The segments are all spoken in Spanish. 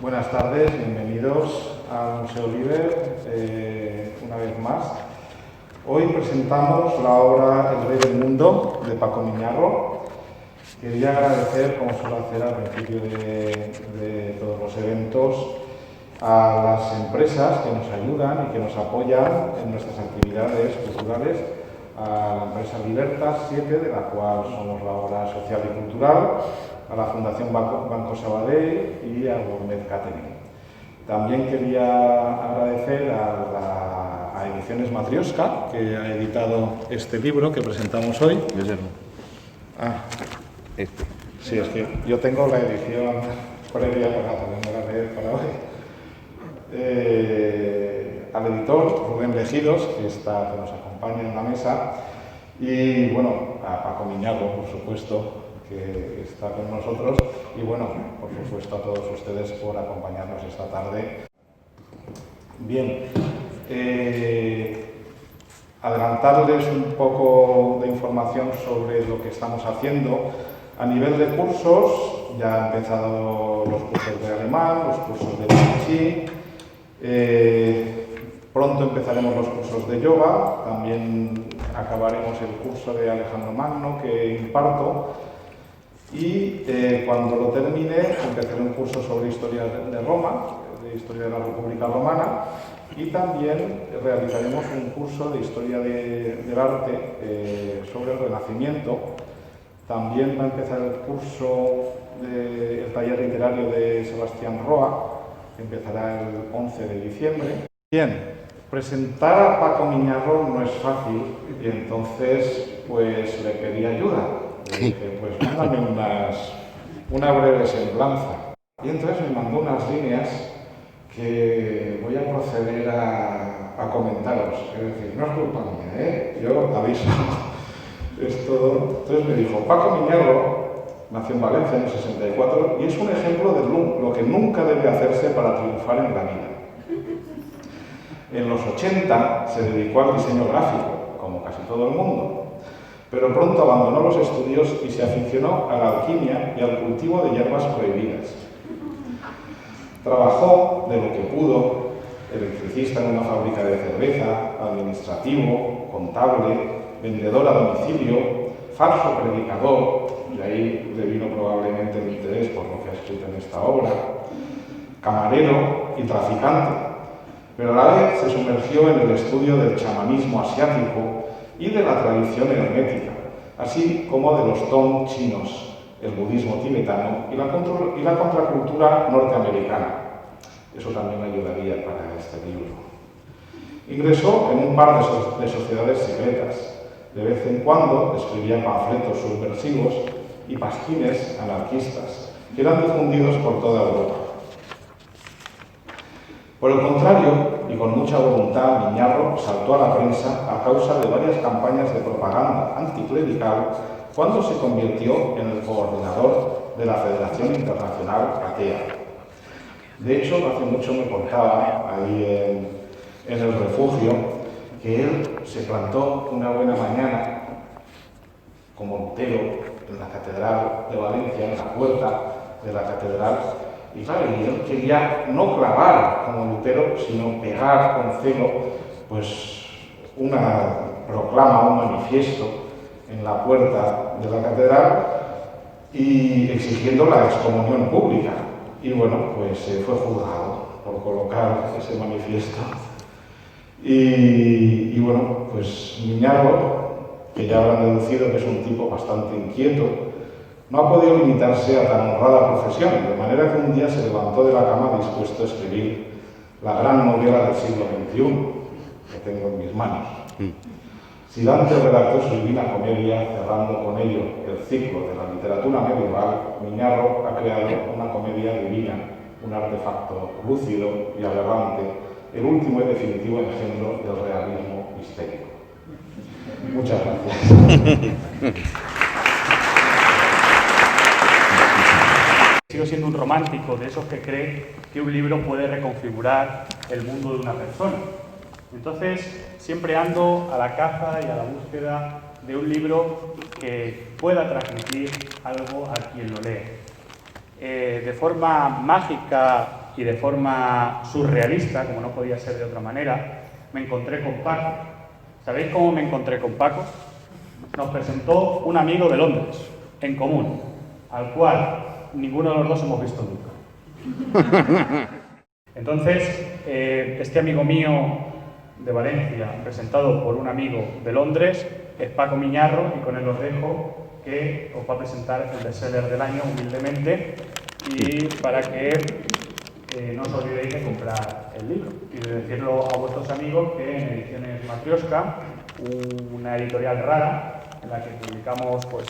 Buenas tardes, bienvenidos al Museo Liber una vez más. Hoy presentamos la obra El Rey del Mundo de Paco Miñarro. Quería agradecer, como suelo hacer al principio de todos los eventos, a las empresas que nos ayudan y que nos apoyan en nuestras actividades culturales, a la empresa Libertas 7, de la cual somos la obra social y cultural, a la Fundación Banco Sabadell y a Gourmet Catering. También quería agradecer a Ediciones Matrioska, que ha editado este libro que presentamos hoy. Sí, es que yo tengo la edición previa para poderme leer para hoy. Al editor Rubén Legidos, que nos acompaña en la mesa, y bueno, a Paco Miñarro, por supuesto, que está con nosotros, y bueno, por supuesto a todos ustedes por acompañarnos esta tarde. Bien, adelantarles un poco de información sobre lo que estamos haciendo. A nivel de cursos, ya han empezado los cursos de alemán, los cursos de Tai Chi. Pronto empezaremos los cursos de yoga, también acabaremos el curso de Alejandro Magno que imparto y cuando lo termine empezaré un curso sobre historia de Roma, de historia de la República Romana, y también realizaremos un curso de historia del arte sobre el Renacimiento. También va a empezar el curso del taller literario de Sebastián Roa, que empezará el 11 de diciembre. Bien, presentar a Paco Miñarro no es fácil y entonces pues le pedí ayuda. Le dije, pues mándame una breve semblanza. Y entonces me mandó unas líneas que voy a proceder a comentaros. Es decir, no es culpa mía, ¿eh? Yo aviso. Es todo. Entonces me dijo, Paco Miñarro nació en Valencia en el 64 y es un ejemplo de lo que nunca debe hacerse para triunfar en la vida. En los 80 se dedicó al diseño gráfico, como casi todo el mundo, pero pronto abandonó los estudios y se aficionó a la alquimia y al cultivo de hierbas prohibidas. Trabajó de lo que pudo, electricista en una fábrica de cerveza, administrativo, contable, vendedor a domicilio, falso predicador, y ahí le vino probablemente el interés por lo que ha escrito en esta obra, camarero y traficante, pero a la vez se sumergió en el estudio del chamanismo asiático y de la tradición hermética, así como de los Tong chinos, el budismo tibetano y la contracultura norteamericana. Eso también ayudaría para este libro. Ingresó en un par de sociedades secretas. De vez en cuando escribía panfletos subversivos y pasquines anarquistas, que eran difundidos por toda Europa. Por el contrario, y con mucha voluntad, Miñarro saltó a la prensa a causa de varias campañas de propaganda anticlerical cuando se convirtió en el coordinador de la Federación Internacional Atea. De hecho, hace mucho me contaba ahí en el refugio que él se plantó una buena mañana como Lutero en la Catedral de Valencia, en la puerta de la catedral, y claro, él quería no clavar como Lutero, sino pegar con celo pues una proclama, un manifiesto en la puerta de la catedral y exigiendo la excomunión pública. Y bueno, pues fue juzgado por colocar ese manifiesto. Y bueno, pues Miñarro, que ya habrán deducido que es un tipo bastante inquieto, no ha podido limitarse a tan honrada profesión, de manera que un día se levantó de la cama dispuesto a escribir la gran novela del siglo XXI, que tengo en mis manos. Si Dante redactó su Divina Comedia, cerrando con ello el ciclo de la literatura medieval, Miñarro ha creado una comedia divina, un artefacto lúcido y aberrante, el último y definitivo ejemplo del realismo histérico. Muchas gracias. Sigo siendo un romántico de esos que creen que un libro puede reconfigurar el mundo de una persona. Entonces, siempre ando a la caza y a la búsqueda de un libro que pueda transmitir algo a quien lo lee. De forma mágica y de forma surrealista, como no podía ser de otra manera, me encontré con Paco. ¿Sabéis cómo me encontré con Paco? Nos presentó un amigo de Londres, en común, al cual ninguno de los dos hemos visto nunca. Entonces, este amigo mío de Valencia, presentado por un amigo de Londres, es Paco Miñarro, y con él os dejo que os va a presentar el bestseller del año, humildemente, y para que no os olvidéis de comprar el libro y de decirlo a vuestros amigos que en Ediciones Matrioska, una editorial rara en la que publicamos pues,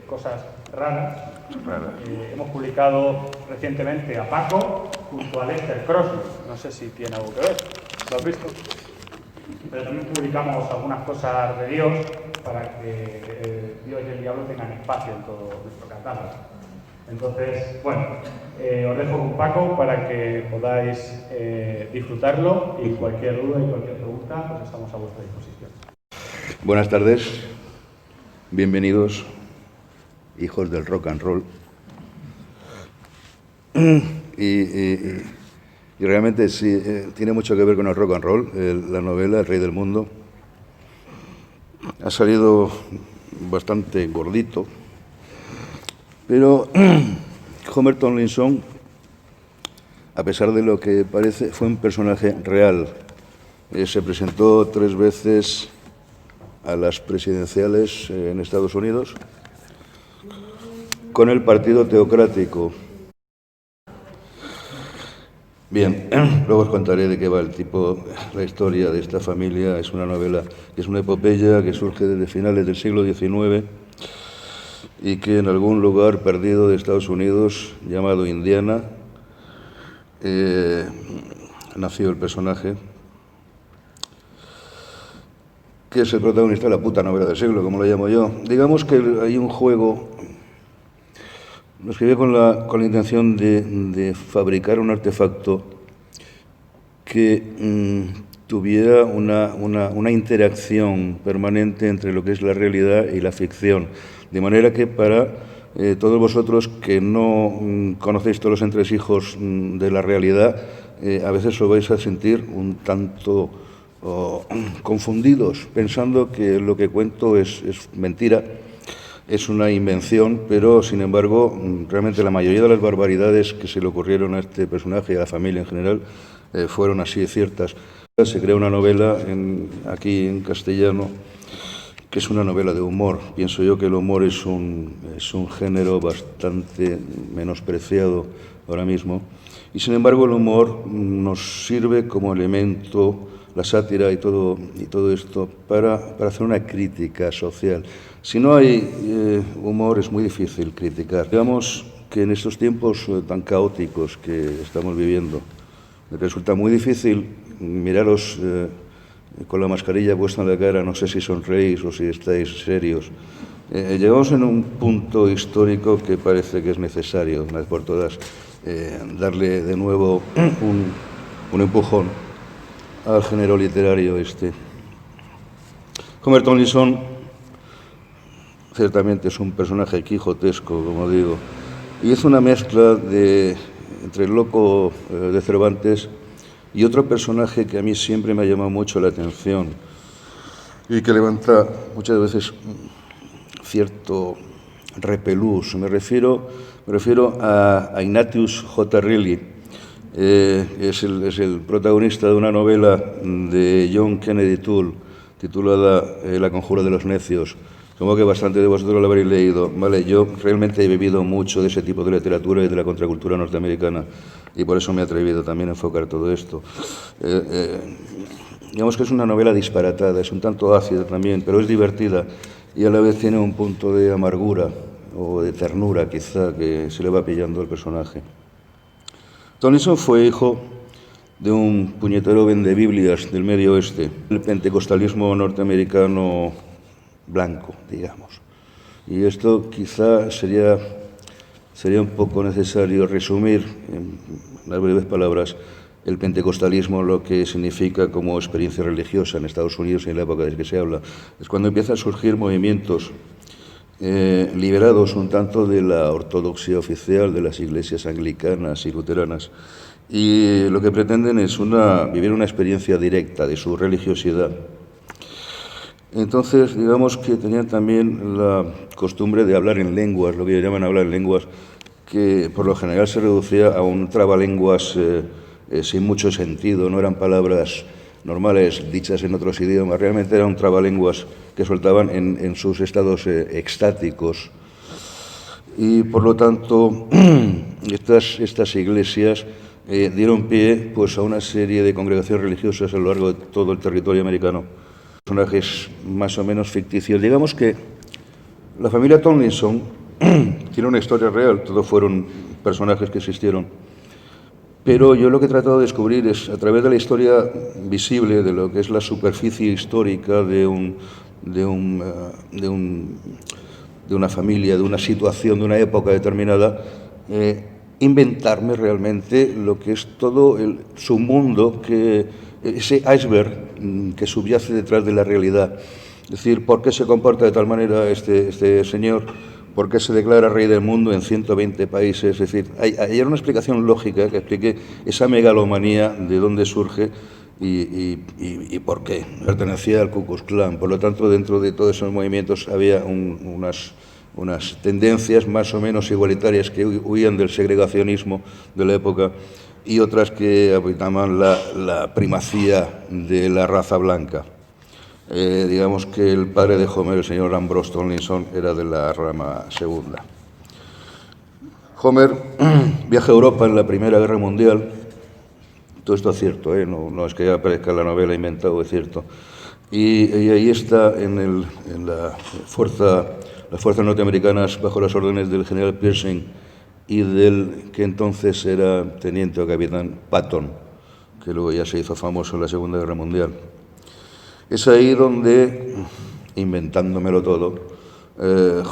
cosas raras, hemos publicado recientemente a Paco junto a Lester Crosby. No sé si tiene algo que ver, ¿lo has visto? Pero también publicamos algunas cosas de Dios para que Dios y el diablo tengan espacio en todo nuestro catálogo. Entonces, bueno, os dejo con Paco para que podáis disfrutarlo, y cualquier duda y cualquier pregunta pues estamos a vuestra disposición. Buenas tardes, bienvenidos, hijos del rock and roll. Y realmente sí, tiene mucho que ver con el rock and roll, la novela El Rey del Mundo. Ha salido bastante gordito, pero Homer Tomlinson, a pesar de lo que parece, fue un personaje real. Se presentó 3 veces a las presidenciales en Estados Unidos con el Partido Teocrático. Bien, luego os contaré de qué va la historia de esta familia. Es una novela que es una epopeya que surge desde finales del siglo XIX y que en algún lugar perdido de Estados Unidos, llamado Indiana, nació el personaje, que es el protagonista de la puta novela del siglo, como lo llamo yo. Digamos que hay un juego. Lo escribí con la intención de fabricar un artefacto que tuviera una interacción permanente entre lo que es la realidad y la ficción. De manera que para todos vosotros que no conocéis todos los entresijos de la realidad, a veces os vais a sentir un tanto confundidos, pensando que lo que cuento es mentira. Es una invención, pero sin embargo, realmente la mayoría de las barbaridades que se le ocurrieron a este personaje y a la familia en general fueron así ciertas. Se crea una novela aquí en castellano, que es una novela de humor. Pienso yo que el humor es un género bastante menospreciado ahora mismo, y sin embargo el humor nos sirve como elemento, la sátira y todo esto, para hacer una crítica social. Si no hay humor, es muy difícil criticar. Digamos que en estos tiempos tan caóticos que estamos viviendo, me resulta muy difícil miraros con la mascarilla puesta en la cara, no sé si sonreís o si estáis serios. Llegamos en un punto histórico que parece que es necesario, una vez por todas, darle de nuevo un empujón al género literario este. Homer Tomlinson ciertamente es un personaje quijotesco, como digo, y es una mezcla entre el loco de Cervantes y otro personaje que a mí siempre me ha llamado mucho la atención y que levanta muchas veces cierto repelús. Me refiero a Ignatius J. Reilly. Es el protagonista de una novela de John Kennedy Toole titulada La conjura de los necios. Supongo que bastante de vosotros lo habréis leído. Vale, yo realmente he bebido mucho de ese tipo de literatura y de la contracultura norteamericana, y por eso me he atrevido también a enfocar todo esto. Digamos que es una novela disparatada, es un tanto ácida también, pero es divertida y a la vez tiene un punto de amargura o de ternura, quizá, que se le va pillando al personaje. Tomlinson fue hijo de un puñetero vendebiblias del Medio Oeste, el pentecostalismo norteamericano blanco, digamos. Y esto quizá sería un poco necesario resumir en unas breves palabras el pentecostalismo, lo que significa como experiencia religiosa en Estados Unidos en la época de que se habla. Es cuando empiezan a surgir movimientos liberados un tanto de la ortodoxia oficial de las iglesias anglicanas y luteranas, y lo que pretenden es vivir una experiencia directa de su religiosidad. Entonces, digamos que tenían también la costumbre de hablar en lenguas, lo que llaman hablar en lenguas, que por lo general se reducía a un trabalenguas sin mucho sentido, no eran palabras normales dichas en otros idiomas, realmente era un trabalenguas que soltaban en sus estados extáticos. Y por lo tanto, estas iglesias dieron pie pues, a una serie de congregaciones religiosas a lo largo de todo el territorio americano. Personajes más o menos ficticios. Digamos que la familia Tomlinson tiene una historia real, todos fueron personajes que existieron. Pero yo lo que he tratado de descubrir es, a través de la historia visible, de lo que es la superficie histórica de una familia, de una situación, de una época determinada, inventarme realmente lo que es todo su mundo, ese iceberg que subyace detrás de la realidad. Es decir, ¿por qué se comporta de tal manera este señor? ¿Por qué se declara rey del mundo en 120 países? Es decir, hay una explicación lógica que explique esa megalomanía, de dónde surge y por qué. Pertenecía al Ku Klux Klan. Por lo tanto, dentro de todos esos movimientos había unas tendencias más o menos igualitarias que huían del segregacionismo de la época y otras que habitaban la primacía de la raza blanca. Digamos que el padre de Homer, el señor Ambrose Tomlinson, era de la rama segunda. Homer viaja a Europa en la Primera Guerra Mundial. Todo esto es cierto, no es que aparezca la novela inventado, es cierto. Y ahí está en las fuerzas norteamericanas bajo las órdenes del general Pershing y del que entonces era teniente o capitán Patton, que luego ya se hizo famoso en la Segunda Guerra Mundial. Es ahí donde, inventándomelo todo,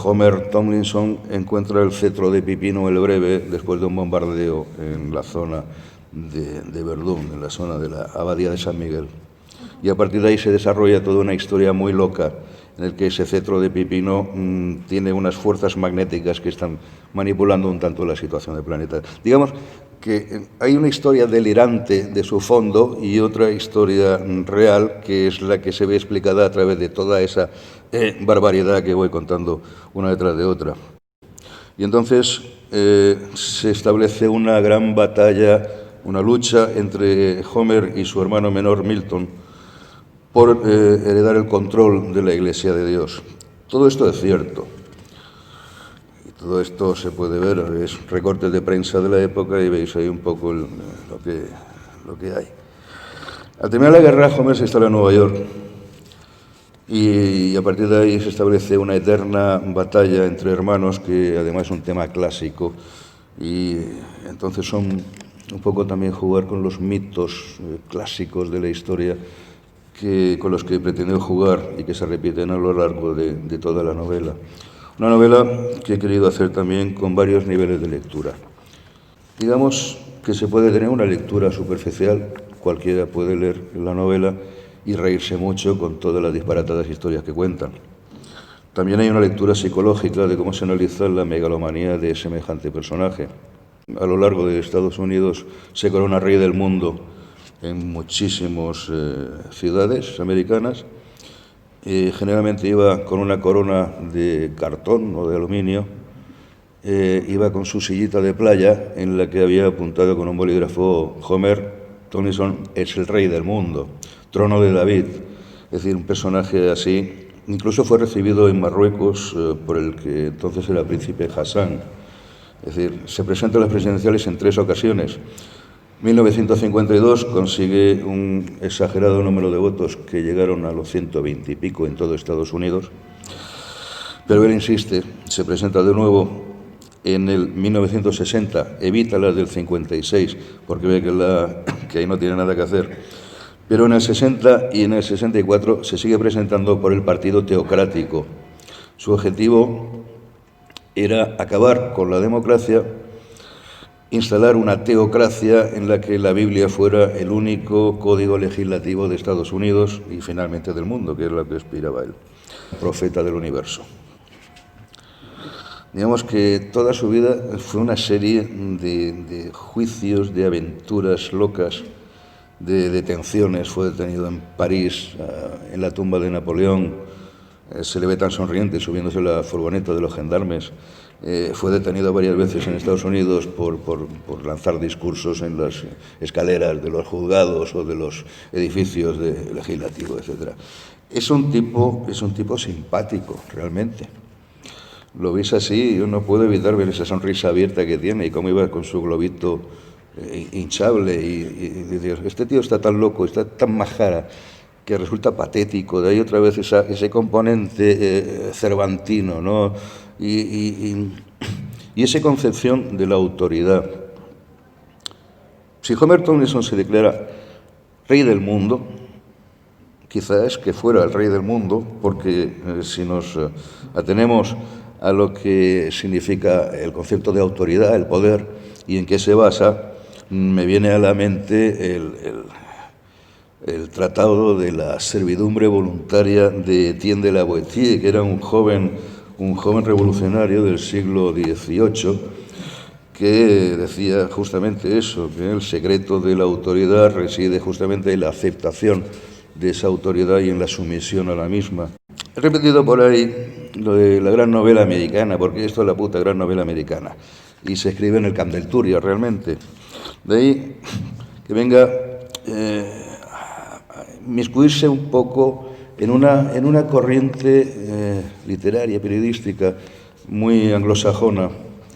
Homer Tomlinson encuentra el cetro de Pipino el Breve después de un bombardeo en la zona de Verdún, en la zona de la Abadía de San Miguel. Y a partir de ahí se desarrolla toda una historia muy loca en el que ese cetro de Pipino tiene unas fuerzas magnéticas que están manipulando un tanto la situación del planeta. Digamos que hay una historia delirante de su fondo y otra historia real que es la que se ve explicada a través de toda esa barbaridad que voy contando una detrás de otra. Y entonces se establece una gran batalla, una lucha entre Homer y su hermano menor Milton por heredar el control de la Iglesia de Dios. Todo esto es cierto. Todo esto se puede ver, es recortes de prensa de la época y veis ahí un poco lo que hay. Al terminar la guerra, Homer se instala en Nueva York y a partir de ahí se establece una eterna batalla entre hermanos, que además es un tema clásico, y entonces son un poco también jugar con los mitos clásicos de la historia con los que pretendió jugar y que se repiten a lo largo de toda la novela. Una novela que he querido hacer también con varios niveles de lectura. Digamos que se puede tener una lectura superficial, cualquiera puede leer la novela y reírse mucho con todas las disparatadas historias que cuentan. También hay una lectura psicológica de cómo se analiza la megalomanía de semejante personaje. A lo largo de Estados Unidos se corona rey del mundo en muchísimas ciudades americanas. Generalmente iba con una corona de cartón o de aluminio, iba con su sillita de playa en la que había apuntado con un bolígrafo: Homer Tomlinson es el rey del mundo, trono de David. Es decir, un personaje así. Incluso fue recibido en Marruecos por el que entonces era príncipe Hassan. Es decir, se presenta a las presidenciales en 3 ocasiones. 1952 consigue un exagerado número de votos que llegaron a los 120 y pico en todo Estados Unidos, pero él insiste, se presenta de nuevo en el 1960, evita las del 56 porque ve que ahí no tiene nada que hacer, pero en el 60 y en el 64 se sigue presentando por el Partido Teocrático. Su objetivo era acabar con la democracia, instalar una teocracia en la que la Biblia fuera el único código legislativo de Estados Unidos y finalmente del mundo, que es lo que aspiraba él, profeta del universo. Digamos que toda su vida fue una serie de juicios, de aventuras locas, de detenciones. Fue detenido en París, en la tumba de Napoleón. Se le ve tan sonriente subiéndose la furgoneta de los gendarmes. Fue detenido varias veces en Estados Unidos por lanzar discursos en las escaleras de los juzgados o de los edificios legislativos, etc. Es un tipo simpático, realmente. Lo ves así y uno puede evitar ver esa sonrisa abierta que tiene y cómo iba con su globito hinchable y dices, este tío está tan loco, está tan majara, que resulta patético. De ahí otra vez ese componente cervantino, ¿no? Y esa concepción de la autoridad. Si Homer Tomlinson se declara rey del mundo, quizás es que fuera el rey del mundo, porque si nos atenemos a lo que significa el concepto de autoridad, el poder, y en qué se basa, me viene a la mente el tratado de la servidumbre voluntaria de Etienne de la Boétie, que era un joven revolucionario del siglo XVIII, que decía justamente eso, que el secreto de la autoridad reside justamente en la aceptación de esa autoridad y en la sumisión a la misma. He repetido por ahí lo de la gran novela americana, porque esto es la puta gran novela americana, y se escribe en el Camp del Turia, realmente. De ahí que venga miscuirse un poco en una corriente literaria, periodística, muy anglosajona,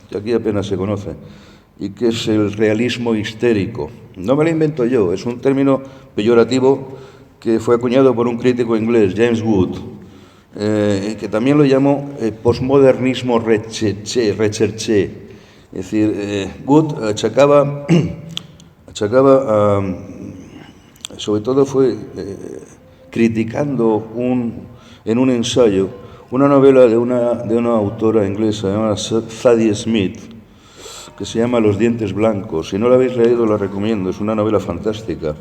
que aquí apenas se conoce, y que es el realismo histérico. No me lo invento yo, es un término peyorativo que fue acuñado por un crítico inglés, James Wood, que también lo llamó postmodernismo recherché. Es decir, Wood achacaba sobre todo fue criticando en un ensayo una novela de una autora inglesa llamada Zadie Smith, que se llama Los dientes blancos. Si no la habéis leído, la recomiendo, es una novela fantástica.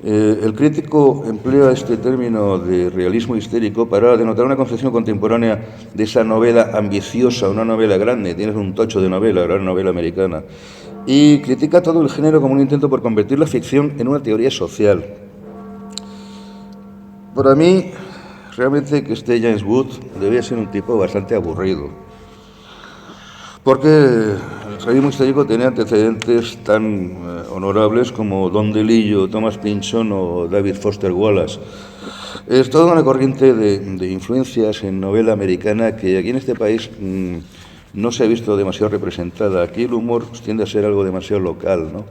El crítico emplea este término de realismo histérico para denotar una concepción contemporánea de esa novela ambiciosa, una novela grande, tienes un tocho de novela, gran novela americana, y critica todo el género como un intento por convertir la ficción en una teoría social. Para mí, realmente que esté James Wood debía ser un tipo bastante aburrido, porque el realismo histórico tenía antecedentes tan honorables como Don DeLillo, Thomas Pynchon o David Foster Wallace. Es toda una corriente de influencias en novela americana que aquí en este país no se ha visto demasiado representada. Aquí el humor tiende a ser algo demasiado local, ¿no?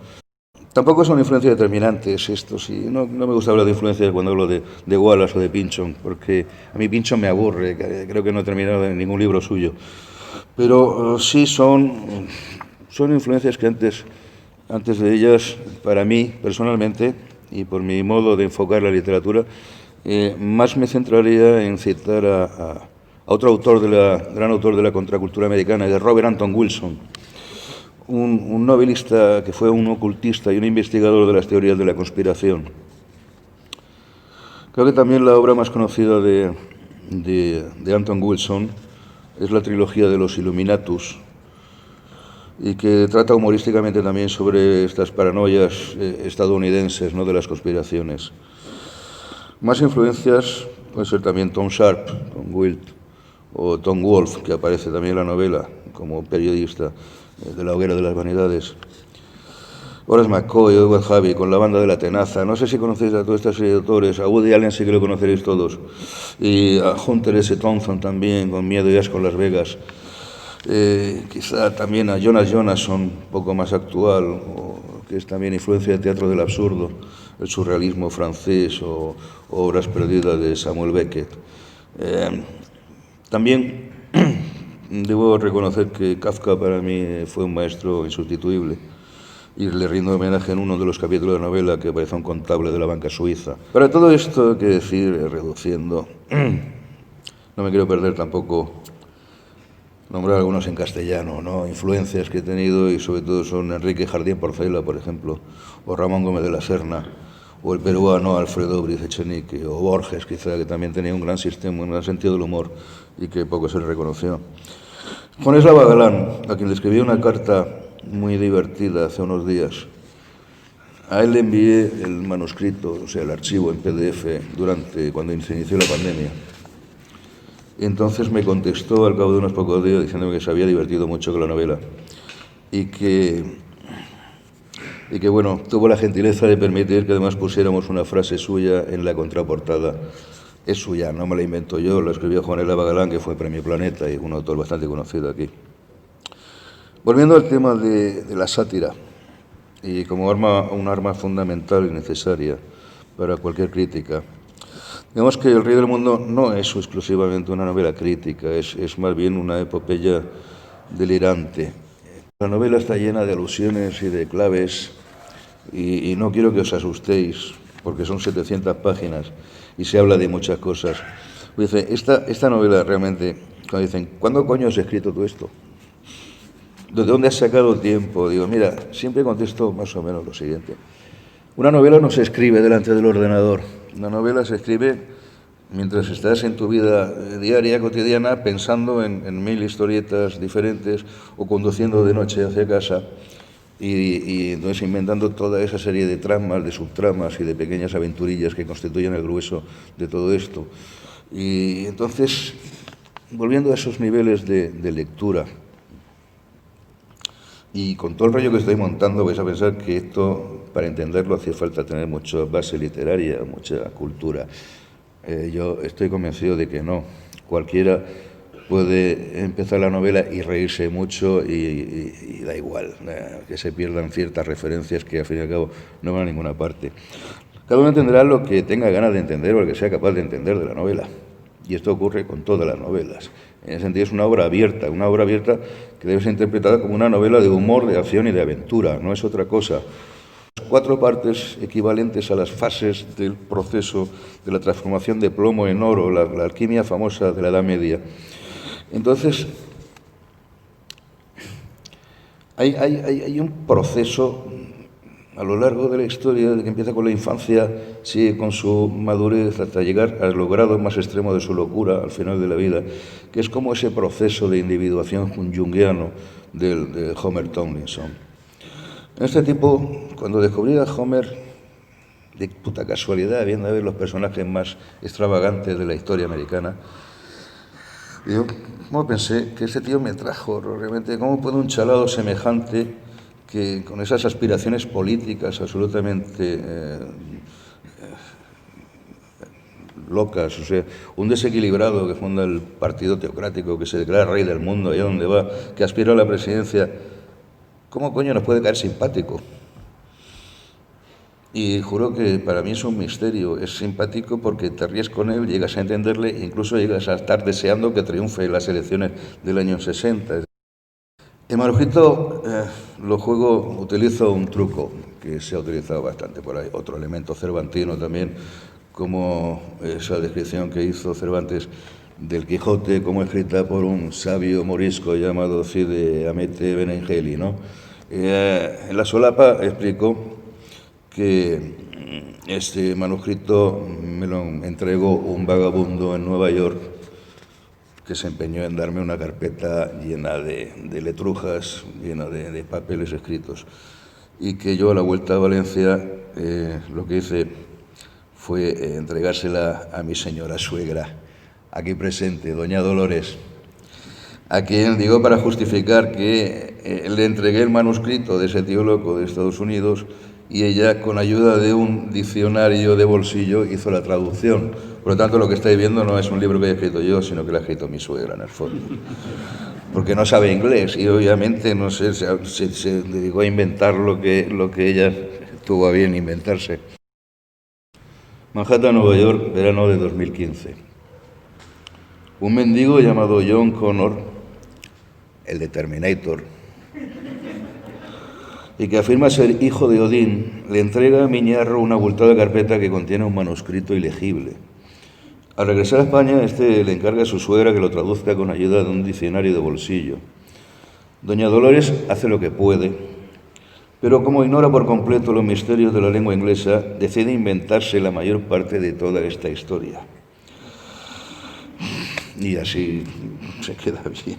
Tampoco son influencias determinantes estos, y no me gusta hablar de influencias cuando hablo de Wallace o de Pynchon, porque a mí Pynchon me aburre, creo que no he terminado en ningún libro suyo. Pero sí son influencias que antes de ellas, para mí personalmente, y por mi modo de enfocar la literatura, más me centraría en citar a otro autor, gran autor de la contracultura americana, de Robert Anton Wilson, un novelista que fue un ocultista y un investigador de las teorías de la conspiración. Creo que también la obra más conocida de Anton Wilson es la trilogía de los Illuminatus, y que trata humorísticamente también sobre estas paranoias estadounidenses, ¿no?, de las conspiraciones. Más influencias puede ser también Tom Sharp, Tom Wilt, o Tom Wolfe, que aparece también en la novela como periodista de La hoguera de las vanidades. Horace McCoy, Edward Harvey, con La banda de la tenaza. No sé si conocéis a toda esta serie de autores. A Woody Allen sí que lo conoceréis todos. Y a Hunter S. Thompson también, con Miedo y asco en Las Vegas. Quizá también a Jonas Jonasson, un poco más actual, que es también influencia de teatro del absurdo, el surrealismo francés o Obras perdidas de Samuel Beckett. También debo reconocer que Kafka para mí fue un maestro insustituible, y le rindo homenaje en uno de los capítulos de la novela que aparece un contable de la banca suiza. Para todo esto, hay que decir, reduciendo, no me quiero perder tampoco nombrar algunos en castellano, ¿no?, influencias que he tenido, y sobre todo son Enrique Jardín Porcela, por ejemplo, o Ramón Gómez de la Serna, o el peruano Alfredo Briz Echenique, o Borges, quizá, que también tenía un gran sistema, un gran sentido del humor y que poco se le reconoció. Juan Eslava Galán, a quien le escribí una carta muy divertida hace unos días, a él le envié el manuscrito, o sea, el archivo en PDF, cuando se inició la pandemia. Y entonces me contestó al cabo de unos pocos días diciéndome que se había divertido mucho con la novela y que bueno, tuvo la gentileza de permitir que además pusiéramos una frase suya en la contraportada. Es suya, no me la invento yo, la escribió Juan Eslava Galán, que fue Premio Planeta y un autor bastante conocido aquí. Volviendo al tema de la sátira, y como un arma fundamental y necesaria para cualquier crítica, digamos que El Rey del Mundo no es exclusivamente una novela crítica, es más bien una epopeya delirante. La novela está llena de alusiones y de claves y no quiero que os asustéis porque son 700 páginas y se habla de muchas cosas. Dice, esta novela realmente, cuando dicen, ¿cuándo coño has escrito tú esto? ¿De dónde has sacado tiempo? Digo, mira, siempre contesto más o menos lo siguiente. Una novela no se escribe delante del ordenador. Una novela se escribe mientras estás en tu vida diaria, cotidiana, pensando en 1000 historietas diferentes o conduciendo de noche hacia casa y entonces inventando toda esa serie de tramas, de subtramas y de pequeñas aventurillas que constituyen el grueso de todo esto. Y entonces, volviendo a esos niveles de lectura, y con todo el rollo que estoy montando, vais a pensar que esto, para entenderlo, hacía falta tener mucha base literaria, mucha cultura. Yo estoy convencido de que no. Cualquiera puede empezar la novela y reírse mucho y da igual, que se pierdan ciertas referencias que al fin y al cabo no van a ninguna parte. Cada uno entenderá lo que tenga ganas de entender o lo que sea capaz de entender de la novela. Y esto ocurre con todas las novelas. En ese sentido es una obra abierta que debe ser interpretada como una novela de humor, de acción y de aventura, no es otra cosa. 4 partes equivalentes a las fases del proceso de la transformación de plomo en oro, la alquimia famosa de la Edad Media. Entonces, hay un proceso a lo largo de la historia, que empieza con la infancia, sigue con su madurez hasta llegar al grado más extremo de su locura al final de la vida, que es como ese proceso de individuación junguiano de Homer Tomlinson. Este tipo, cuando descubrí a Homer, de puta casualidad, viendo a ver los personajes más extravagantes de la historia americana, yo como pensé que este tío me trajo realmente, ¿cómo puede un chalado semejante que con esas aspiraciones políticas absolutamente locas, o sea, un desequilibrado que funda el partido teocrático, que se declara rey del mundo, allá donde va, que aspira a la presidencia, ¿cómo coño nos puede caer simpático? Y juro que para mí es un misterio, es simpático porque te ríes con él, llegas a entenderle e incluso llegas a estar deseando que triunfe en las elecciones del año 60. En manuscrito utilizo un truco que se ha utilizado bastante por ahí, otro elemento cervantino también, como esa descripción que hizo Cervantes del Quijote como escrita por un sabio morisco llamado Cide Hamete Benengeli, ¿no? En la solapa explico que este manuscrito me lo entregó un vagabundo en Nueva York que se empeñó en darme una carpeta llena de letrujas, llena de papeles escritos, y que yo a la vuelta a Valencia lo que hice fue entregársela a mi señora suegra, aquí presente, doña Dolores, a quien digo para justificar que le entregué el manuscrito de ese tío loco de Estados Unidos y ella, con ayuda de un diccionario de bolsillo, hizo la traducción. Por lo tanto, lo que estáis viendo no es un libro que haya escrito yo, sino que lo ha escrito mi suegra, en el fondo. Porque no sabe inglés y obviamente, no sé, se dedicó a inventar lo que ella tuvo a bien inventarse. Manhattan, Nueva York, verano de 2015. Un mendigo llamado John Connor, el de Terminator, y que afirma ser hijo de Odín, le entrega a Miñarro una abultada carpeta que contiene un manuscrito ilegible. Al regresar a España, este le encarga a su suegra que lo traduzca con ayuda de un diccionario de bolsillo. Doña Dolores hace lo que puede, pero como ignora por completo los misterios de la lengua inglesa, decide inventarse la mayor parte de toda esta historia. Y así se queda bien.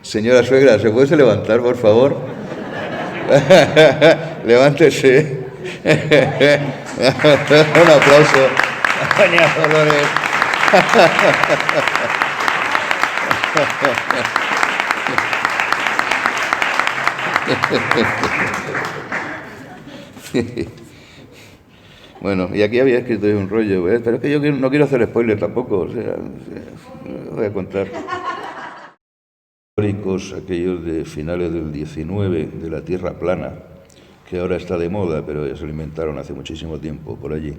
Señora suegra, ¿se puede levantar, por favor? Levántese. Un aplauso. Doña Dolores. Bueno, y aquí había escrito yo un rollo, pero es que yo no quiero hacer spoiler tampoco, o sea, voy a contar. Históricos, aquellos de finales del 19, de la Tierra plana, que ahora está de moda, pero ya se lo inventaron hace muchísimo tiempo por allí,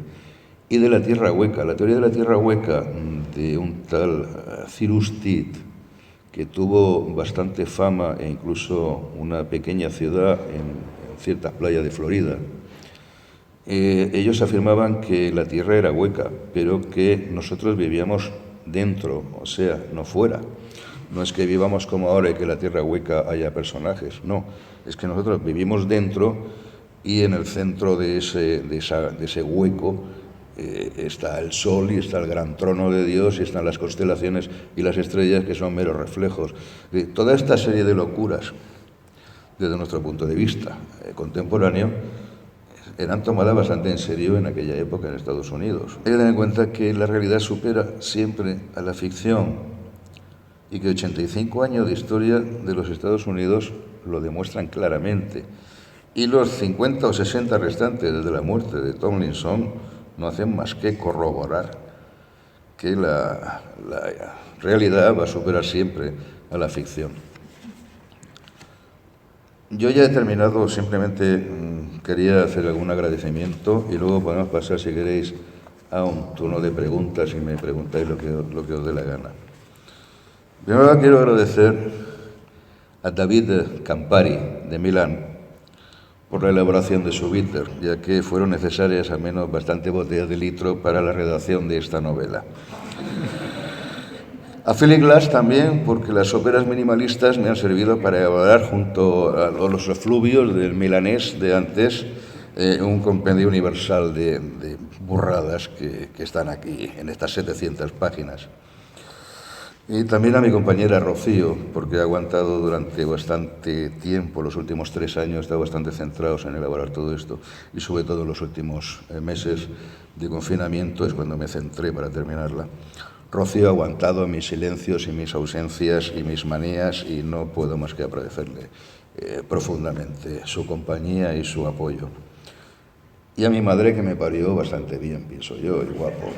y de la Tierra hueca, la teoría de la Tierra hueca de un tal Cyrus Tidd, que tuvo bastante fama e incluso una pequeña ciudad en ciertas playas de Florida. Ellos afirmaban que la Tierra era hueca, pero que nosotros vivíamos dentro, o sea, no fuera. No es que vivamos como ahora y que la Tierra hueca haya personajes, no. Es que nosotros vivimos dentro y en el centro de ese hueco está el Sol y está el gran trono de Dios y están las constelaciones y las estrellas, que son meros reflejos. Toda esta serie de locuras, desde nuestro punto de vista contemporáneo, eran tomadas bastante en serio en aquella época en Estados Unidos. Hay que tener en cuenta que la realidad supera siempre a la ficción y que 85 años de historia de los Estados Unidos lo demuestran claramente. Y los 50 o 60 restantes desde la muerte de Tomlinson no hacen más que corroborar que la realidad va a superar siempre a la ficción. Yo ya he terminado, simplemente quería hacer algún agradecimiento y luego podemos pasar, si queréis, a un turno de preguntas y me preguntáis lo que os dé la gana. Primero quiero agradecer a David Campari, de Milán, por la elaboración de su bitter, ya que fueron necesarias al menos bastantes botellas de litro para la redacción de esta novela. A Philip Glass también, porque las óperas minimalistas me han servido para elaborar junto a los efluvios del milanés de antes un compendio universal de burradas que están aquí en estas 700 páginas. Y también a mi compañera Rocío, porque ha aguantado durante bastante tiempo, los últimos 3 años, estado bastante centrados en elaborar todo esto, y sobre todo en los últimos meses de confinamiento es cuando me centré para terminarla. Rocío ha aguantado mis silencios y mis ausencias y mis manías y no puedo más que agradecerle profundamente su compañía y su apoyo. Y a mi madre, que me parió bastante bien, pienso yo, el guapo.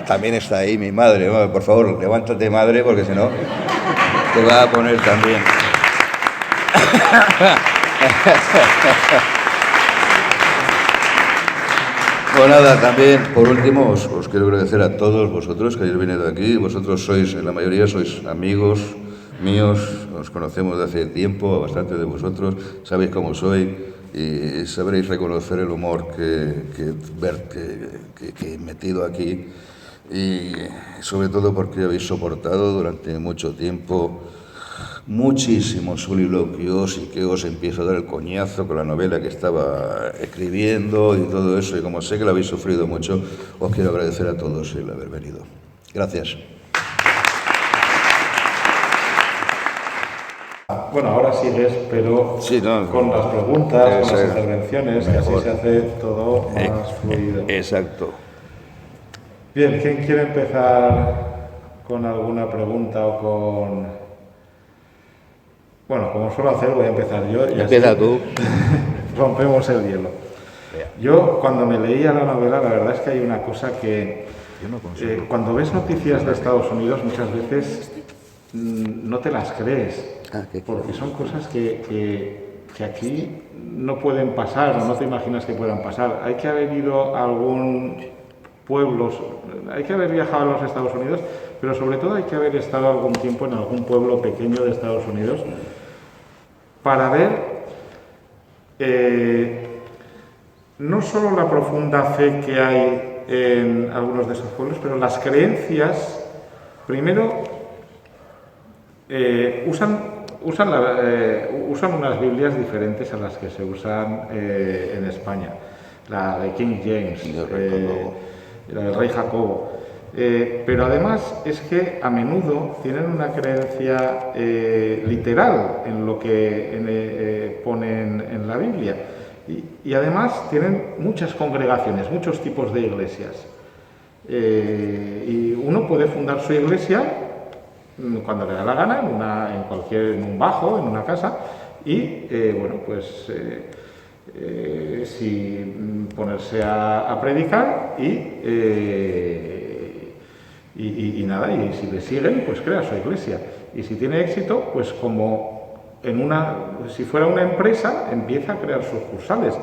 También está ahí mi madre. Bueno, por favor, levántate, madre, porque si no te va a poner también. Pues nada, también, por último, os quiero agradecer a todos vosotros que habéis venido aquí. Vosotros sois, la mayoría sois amigos míos, os conocemos de hace tiempo, bastante de vosotros, sabéis cómo soy y sabréis reconocer el humor que he metido aquí y sobre todo porque habéis soportado durante mucho tiempo muchísimos soliloquios y que os empiezo a dar el coñazo con la novela que estaba escribiendo y todo eso, y como sé que lo habéis sufrido mucho, os quiero agradecer a todos el haber venido. Gracias. Bueno, ahora sigues, pero sí, no, con las preguntas, con las intervenciones, que así se hace todo más fluido. Exacto. Bien, ¿quién quiere empezar con alguna pregunta o con...? Bueno, como suelo hacer, voy a empezar yo. Y empieza tú. Rompemos el hielo. Yo, cuando me leía la novela, la verdad es que hay una cosa que... cuando ves noticias de Estados Unidos, muchas veces no te las crees. Porque son cosas que aquí no pueden pasar, o no te imaginas que puedan pasar. Hay que haber ido a algún pueblo, hay que haber viajado a los Estados Unidos, pero sobre todo hay que haber estado algún tiempo en algún pueblo pequeño de Estados Unidos para ver no solo la profunda fe que hay en algunos de esos pueblos, pero las creencias, primero, usan unas Biblias diferentes a las que se usan en España. La de King James, la del rey Jacobo. Pero además es que a menudo tienen una creencia literal en lo que ponen en la Biblia. Y además tienen muchas congregaciones, muchos tipos de iglesias. Y uno puede fundar su iglesia cuando le da la gana, en un bajo, en una casa, y bueno, pues si ponerse a predicar y nada, y si le siguen, pues crea su iglesia. Y si tiene éxito, pues si fuera una empresa, empieza a crear sucursales.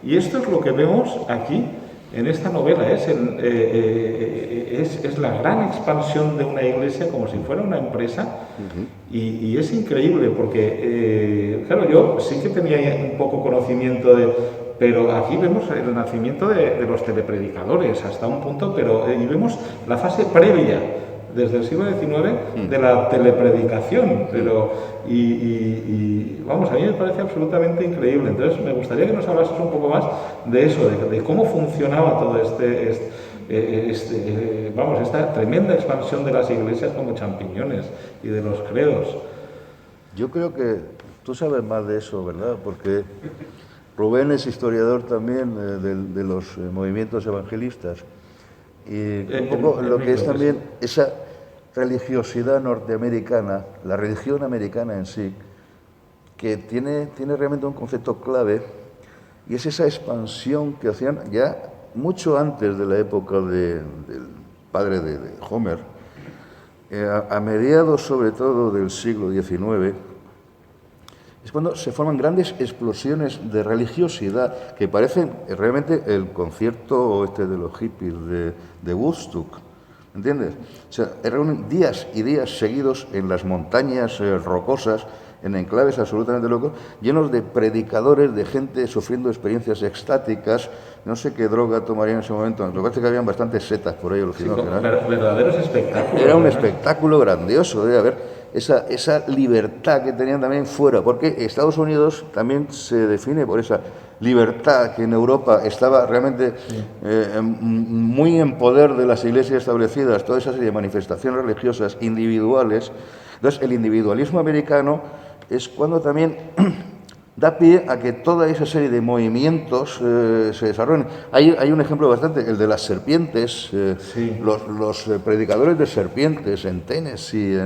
Y esto es lo que vemos aquí en esta novela. Es la gran expansión de una iglesia como si fuera una empresa. Y es increíble porque, claro, yo sí que tenía un poco conocimiento pero aquí vemos el nacimiento de los telepredicadores hasta un punto, y vemos la fase previa desde el siglo XIX de la telepredicación, vamos, a mí me parece absolutamente increíble. Entonces me gustaría que nos hablases un poco más de eso, de cómo funcionaba todo esta tremenda expansión de las iglesias como champiñones y de los credos. Yo creo que tú sabes más de eso, ¿verdad? Porque Rubén es historiador también de los movimientos evangelistas. Y un poco lo que es también esa religiosidad norteamericana, la religión americana en sí, que tiene realmente un concepto clave, y es esa expansión que hacían ya mucho antes de la época del padre de Homer, a mediados sobre todo del siglo XIX, es cuando se forman grandes explosiones de religiosidad que parecen realmente el concierto de los hippies de Woodstock, ¿entiendes? O sea, reúnen días y días seguidos en las montañas rocosas, en enclaves absolutamente locos, llenos de predicadores, de gente sufriendo experiencias extáticas. No sé qué droga tomarían en ese momento. Me parece que habían bastantes setas por ahí alucinógenas. Verdaderos espectáculos. Era un espectáculo grandioso, debe haber. Esa libertad que tenían también fuera, porque Estados Unidos también se define por esa libertad que en Europa estaba realmente muy en poder de las iglesias establecidas, toda esa serie de manifestaciones religiosas individuales. Entonces, el individualismo americano es cuando también da pie a que toda esa serie de movimientos se desarrollen. Hay un ejemplo bastante, el de las serpientes, los predicadores de serpientes en Tennessee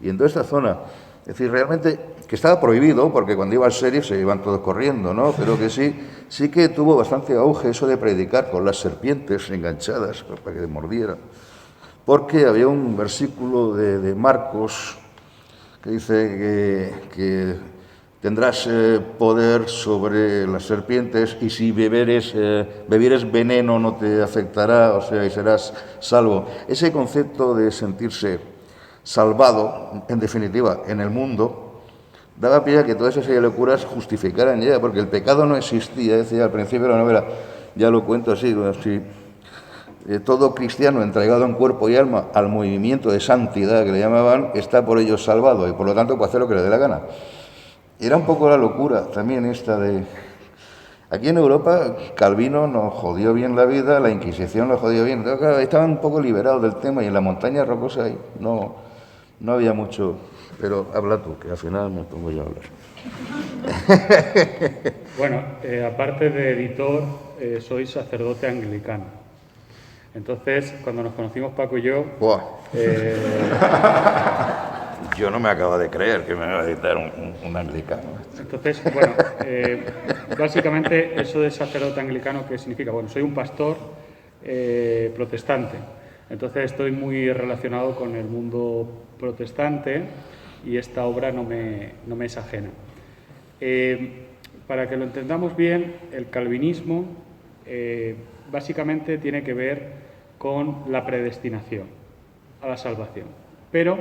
y en toda esta zona. Es decir, realmente que estaba prohibido, porque cuando iba al serio se iban todos corriendo, ¿no? Pero que sí que tuvo bastante auge eso de predicar con las serpientes enganchadas para que te mordieran. Porque había un versículo de Marcos que dice que tendrás poder sobre las serpientes y si bebieres veneno no te afectará, o sea, y serás salvo. Ese concepto de sentirse salvado, en definitiva, en el mundo, daba pie a que todas esas locuras justificaran ya, porque el pecado no existía. Decía al principio de la novela, ya lo cuento así, todo cristiano entregado en cuerpo y alma al movimiento de santidad que le llamaban, está por ello salvado y por lo tanto puede hacer lo que le dé la gana. Era un poco la locura también esta de... Aquí en Europa Calvino nos jodió bien la vida, la Inquisición nos jodió bien. Entonces, claro, estaban un poco liberados del tema y en la montaña rocosa ahí no había mucho... Pero habla tú, que al final me pongo yo a hablar. Bueno, aparte de editor, soy sacerdote anglicano. Entonces, cuando nos conocimos Paco y yo... Yo no me acabo de creer que me va a editar un anglicano. Entonces, bueno, básicamente eso de sacerdote anglicano, ¿qué significa? Bueno, soy un pastor protestante. Entonces estoy muy relacionado con el mundo protestante y esta obra no me es ajena. Para que lo entendamos bien, el calvinismo básicamente tiene que ver con la predestinación a la salvación. Pero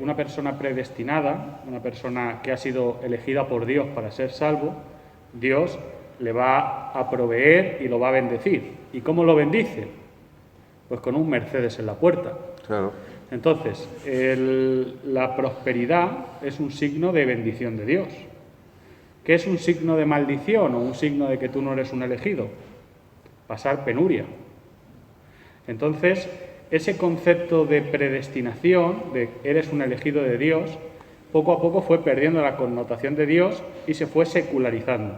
una persona predestinada, una persona que ha sido elegida por Dios para ser salvo, Dios le va a proveer y lo va a bendecir. ¿Y cómo lo bendice? Pues con un Mercedes en la puerta. Claro. Entonces, la prosperidad es un signo de bendición de Dios. ¿Qué es un signo de maldición o un signo de que tú no eres un elegido? Pasar penuria. Entonces, ese concepto de predestinación, de eres un elegido de Dios, poco a poco fue perdiendo la connotación de Dios y se fue secularizando.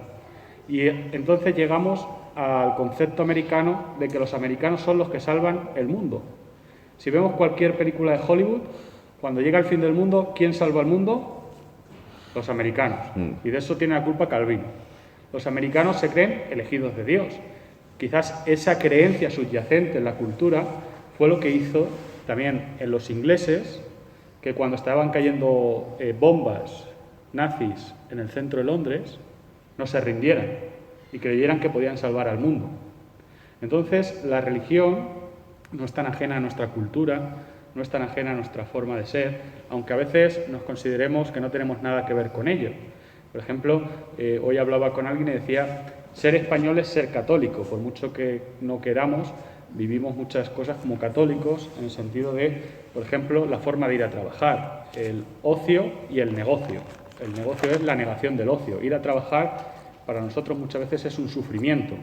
Y entonces llegamos al concepto americano de que los americanos son los que salvan el mundo. Si vemos cualquier película de Hollywood, cuando llega el fin del mundo, ¿quién salva el mundo? Los americanos. Y de eso tiene la culpa Calvino. Los americanos se creen elegidos de Dios. Quizás esa creencia subyacente en la cultura fue lo que hizo también en los ingleses, que cuando estaban cayendo bombas nazis en el centro de Londres, no se rindieran y creyeran que podían salvar al mundo. Entonces, la religión no es tan ajena a nuestra cultura, no es tan ajena a nuestra forma de ser, aunque a veces nos consideremos que no tenemos nada que ver con ello. Por ejemplo, hoy hablaba con alguien y decía, ser español es ser católico, por mucho que no queramos, vivimos muchas cosas como católicos, en el sentido de, por ejemplo, la forma de ir a trabajar, el ocio y el negocio. El negocio es la negación del ocio. Ir a trabajar para nosotros muchas veces es un sufrimiento,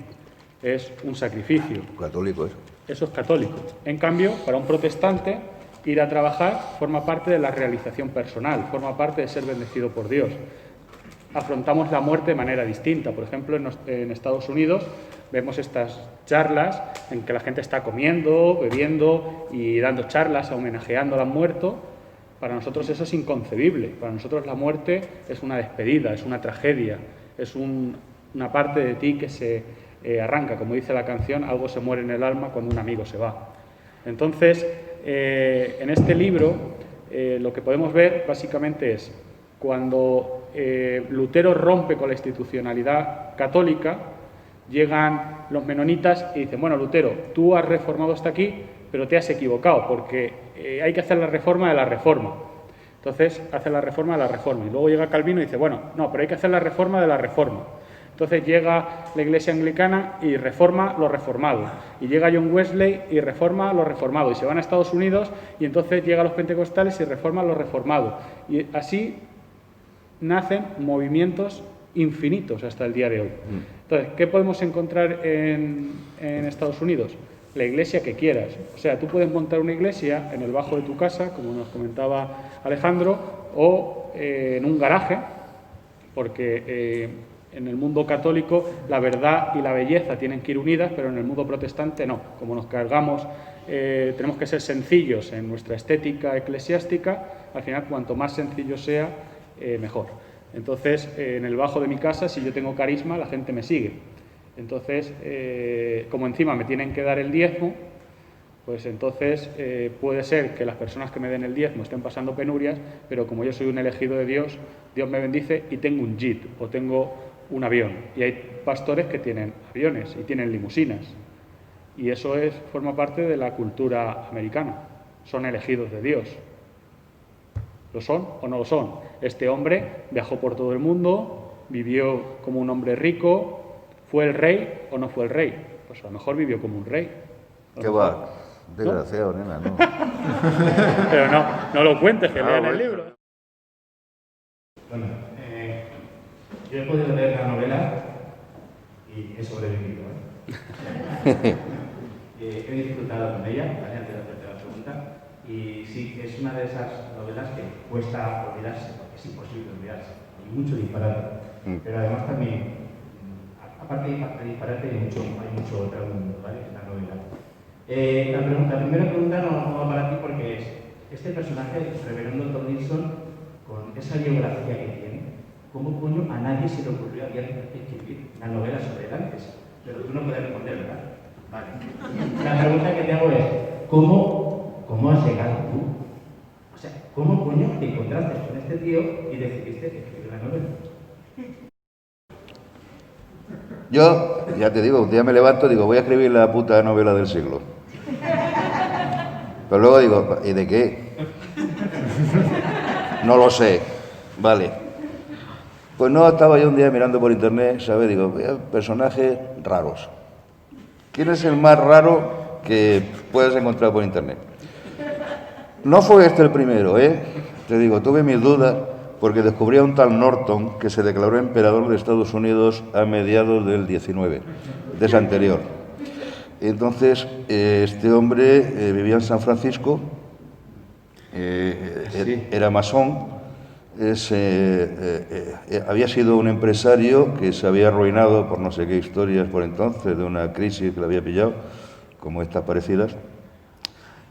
es un sacrificio. Católico eso. Eso es católico. En cambio, para un protestante, ir a trabajar forma parte de la realización personal, forma parte de ser bendecido por Dios. Afrontamos la muerte de manera distinta. Por ejemplo, en Estados Unidos vemos estas charlas en que la gente está comiendo, bebiendo y dando charlas, homenajeando al muerto. Para nosotros eso es inconcebible. Para nosotros la muerte es una despedida, es una tragedia, es una parte de ti que se arranca. Como dice la canción, algo se muere en el alma cuando un amigo se va. Entonces, en este libro lo que podemos ver básicamente es cuando Lutero rompe con la institucionalidad católica, llegan los menonitas y dicen, bueno, Lutero, tú has reformado hasta aquí, pero te has equivocado, porque hay que hacer la reforma de la reforma. Entonces, hace la reforma de la reforma. Y luego llega Calvino y dice, bueno, no, pero hay que hacer la reforma de la reforma. Entonces llega la Iglesia Anglicana y reforma lo reformado. Y llega John Wesley y reforma lo reformado. Y se van a Estados Unidos y entonces llegan los pentecostales y reforman lo reformado. Y así nacen movimientos infinitos hasta el día de hoy. Entonces, ¿qué podemos encontrar en Estados Unidos? La iglesia que quieras. O sea, tú puedes montar una iglesia en el bajo de tu casa, como nos comentaba Alejandro, o en un garaje, porque en el mundo católico la verdad y la belleza tienen que ir unidas, pero en el mundo protestante no. Como nos cargamos, tenemos que ser sencillos en nuestra estética eclesiástica, al final cuanto más sencillo sea, mejor. Entonces, en el bajo de mi casa, si yo tengo carisma, la gente me sigue. Entonces, como encima me tienen que dar el diezmo, pues entonces puede ser que las personas que me den el diezmo estén pasando penurias, pero como yo soy un elegido de Dios, Dios me bendice y tengo un jet o tengo un avión. Y hay pastores que tienen aviones y tienen limusinas. Y eso forma parte de la cultura americana. Son elegidos de Dios. ¿Lo son o no lo son? Este hombre viajó por todo el mundo, vivió como un hombre rico. ¿Fue el rey o no fue el rey? Pues a lo mejor vivió como un rey. ¿Qué va? Desgraciado, ¿no? Nena, no. Pero no lo cuentes, que lean el libro. Bueno, yo he podido leer la novela y he sobrevivido. He disfrutado con ella, ¿vale? Antes de hacerte la pregunta. Y sí, es una de esas novelas que cuesta olvidarse, porque es imposible olvidarse. Hay mucho disparate. Pero además también, aparte de disparate, hay mucho otro mundo, ¿vale? En la novela. La primera pregunta no va para ti porque es, este personaje, el reverendo Tomlinson, con esa biografía que tiene, ¿cómo coño a nadie se le ocurrió escribir una novela sobre Dantes? Pero tú no puedes responder, ¿verdad? Vale. La pregunta que te hago es, ¿cómo has llegado tú? O sea, ¿cómo coño te encontraste con este tío y decidiste escribir la novela? Yo, ya te digo, un día me levanto y digo, voy a escribir la puta novela del siglo. Pero luego digo, ¿y de qué? No lo sé. Vale. Pues no, estaba yo un día mirando por internet, ¿sabes? Digo, personajes raros. ¿Quién es el más raro que puedes encontrar por internet? No fue este el primero, ¿eh? Te digo, tuve mis dudas porque descubrí a un tal Norton que se declaró emperador de Estados Unidos a mediados del 19, de ese anterior. Entonces, este hombre vivía en San Francisco, era masón, había sido un empresario que se había arruinado por no sé qué historias por entonces, de una crisis que le había pillado, como estas parecidas,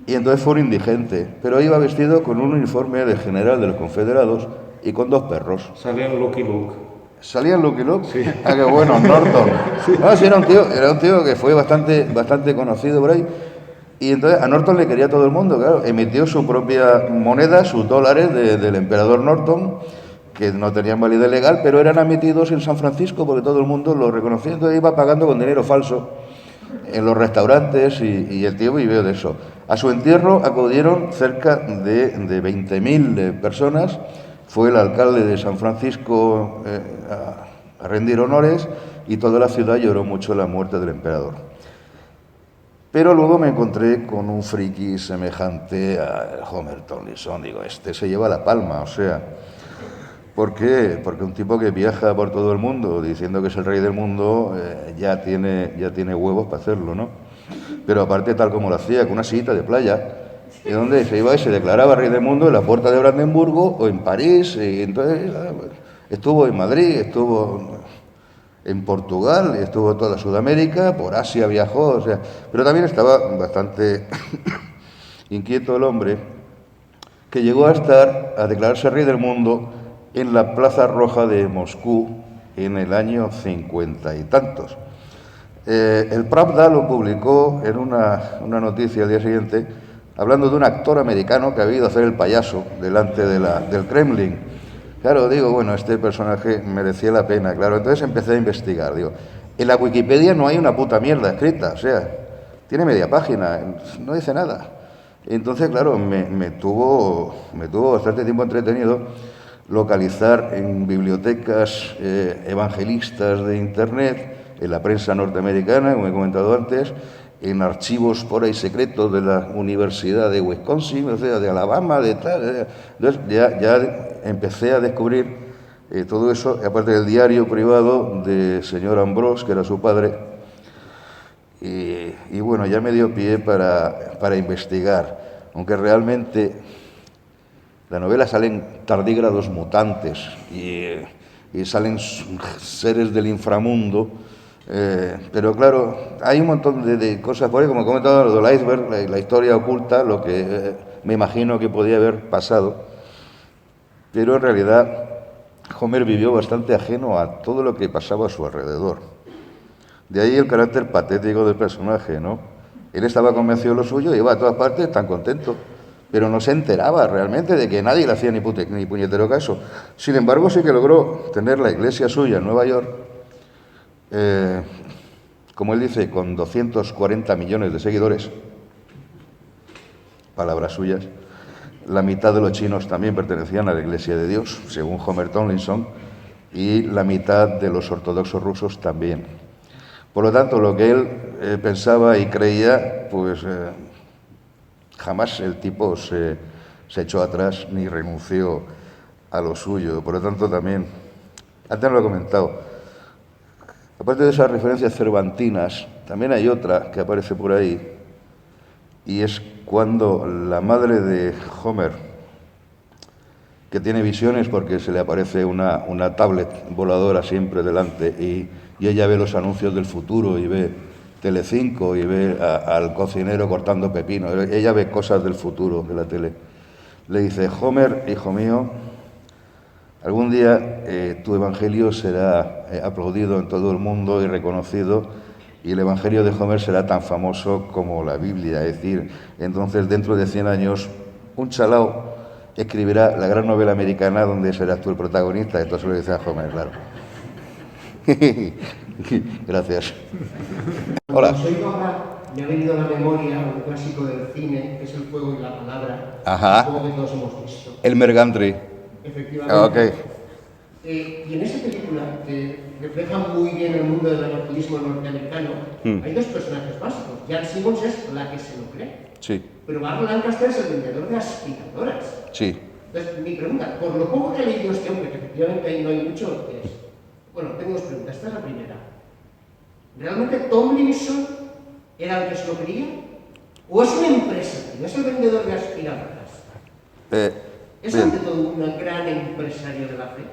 y entonces fue un indigente, pero iba vestido con un uniforme de general de los confederados y con 2 perros. Salía en Lucky Luke. ¿Salía en Lucky Luke? Sí. Ah, qué bueno, Norton. Sí. No, sí, era un tío que fue bastante conocido por ahí. Y entonces a Norton le quería todo el mundo, claro. Emitió su propia moneda, sus dólares del emperador Norton, que no tenían validez legal, pero eran emitidos en San Francisco porque todo el mundo lo reconocía. Entonces iba pagando con dinero falso en los restaurantes y el tío vivió de eso. A su entierro acudieron cerca de 20.000 personas. Fue el alcalde de San Francisco a rendir honores y toda la ciudad lloró mucho la muerte del emperador. Pero luego me encontré con un friki semejante a Homer Tomlinson. Digo, este se lleva la palma, o sea, ¿por qué? Porque un tipo que viaja por todo el mundo diciendo que es el rey del mundo ya tiene huevos para hacerlo, ¿no? Pero aparte tal como lo hacía, con una sillita de playa, y donde se iba y se declaraba rey del mundo en la puerta de Brandenburgo o en París, y entonces estuvo en Madrid, estuvo en Portugal, estuvo en toda Sudamérica, por Asia viajó, o sea, pero también estaba bastante inquieto el hombre, que llegó a declararse rey del mundo en la Plaza Roja de Moscú en el año 50 y tantos. El Pravda lo publicó en una noticia al día siguiente, hablando de un actor americano que había ido a hacer el payaso delante del Kremlin. Claro, digo, bueno, este personaje merecía la pena, claro. Entonces empecé a investigar, digo, en la Wikipedia no hay una puta mierda escrita, o sea, tiene media página, no dice nada. Entonces, claro, me tuvo bastante tiempo entretenido localizar en bibliotecas evangelistas de Internet, en la prensa norteamericana, como he comentado antes, en archivos por ahí secretos de la Universidad de Wisconsin, o sea, de Alabama, de tal. Entonces ya empecé a descubrir todo eso, aparte del diario privado de señor Ambrose, que era su padre, y bueno, ya me dio pie para investigar, aunque realmente la novela salen tardígrados mutantes y salen seres del inframundo. Pero claro, hay un montón de cosas por ahí, como he comentado, lo del iceberg, la historia oculta, lo que me imagino que podía haber pasado, pero en realidad Homer vivió bastante ajeno a todo lo que pasaba a su alrededor. De ahí el carácter patético del personaje, ¿no? Él estaba convencido de lo suyo, iba a todas partes tan contento, pero no se enteraba realmente de que nadie le hacía ni puñetero caso. Sin embargo, sí que logró tener la iglesia suya en Nueva York, como él dice, con 240 millones de seguidores, palabras suyas. La mitad de los chinos también pertenecían a la Iglesia de Dios, según Homer Tomlinson, y la mitad de los ortodoxos rusos también. Por lo tanto, lo que él pensaba y creía, pues jamás el tipo se echó atrás ni renunció a lo suyo. Por lo tanto, también, antes lo he comentado, aparte de esas referencias cervantinas, también hay otra que aparece por ahí, y es cuando la madre de Homer, que tiene visiones porque se le aparece una tablet voladora siempre delante, y ella ve los anuncios del futuro y ve Telecinco y ve al cocinero cortando pepino, ella ve cosas del futuro de la tele. Le dice, Homer, hijo mío, algún día tu evangelio será aplaudido en todo el mundo y reconocido, y el evangelio de Homer será tan famoso como la Biblia. Es decir, entonces dentro de 100 años un chalao escribirá la gran novela americana donde serás tú el protagonista. Esto se lo dice a Homer, claro. Gracias. Hola. Cuando soy ahora, me ha venido a la memoria un clásico del cine, que es El fuego y la palabra. Ajá. Supongo que todos hemos visto. El Mergantry. Efectivamente. Ah, ok. Y en esa película, que refleja muy bien el mundo del evangelismo norteamericano, hay 2 personajes básicos. Jan Simmons es la que se lo cree. Sí. Pero Burt Lancaster es el vendedor de aspiradoras. Sí. Entonces, mi pregunta, por lo poco que he leído este hombre, que efectivamente ahí no hay mucho, es... Bueno, tengo 2 preguntas. Esta es la primera. ¿Realmente Tomlinson era el que se lo creía? ¿O es un empresario? ¿Es el vendedor de aspiradoras? ¿Es ante todo un gran empresario de la fe?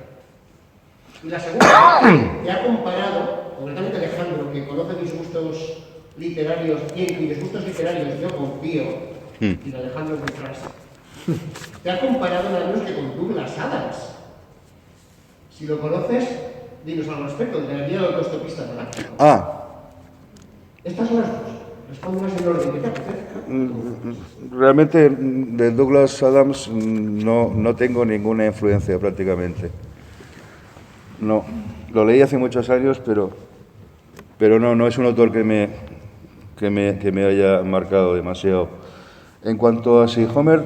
Y la segunda, que ha comparado, concretamente Alejandro, que conoce mis gustos literarios y en cuyos gustos literarios yo confío, y Alejandro detrás, te ha comparado nada menos que con Douglas Adams. Si lo conoces, dinos algo al respecto, de la guía del autostopista galáctico. Estas son las dos. Respóndelas en orden que te apetezca. Realmente de Douglas Adams no tengo ninguna influencia prácticamente. No, lo leí hace muchos años, pero no es un autor que me haya marcado demasiado. En cuanto a si Homer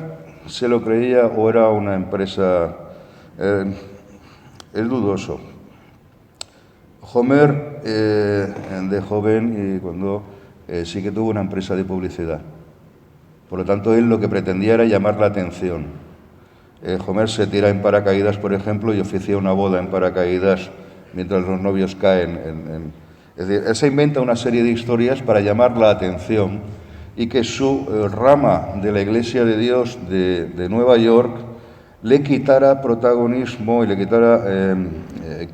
se lo creía o era una empresa, es dudoso. Homer, de joven, y cuando sí que tuvo una empresa de publicidad. Por lo tanto, él lo que pretendía era llamar la atención. Homer se tira en paracaídas, por ejemplo, y oficia una boda en paracaídas mientras los novios caen. Es decir, él se inventa una serie de historias para llamar la atención y que su rama de la Iglesia de Dios de Nueva York le quitara protagonismo y le quitara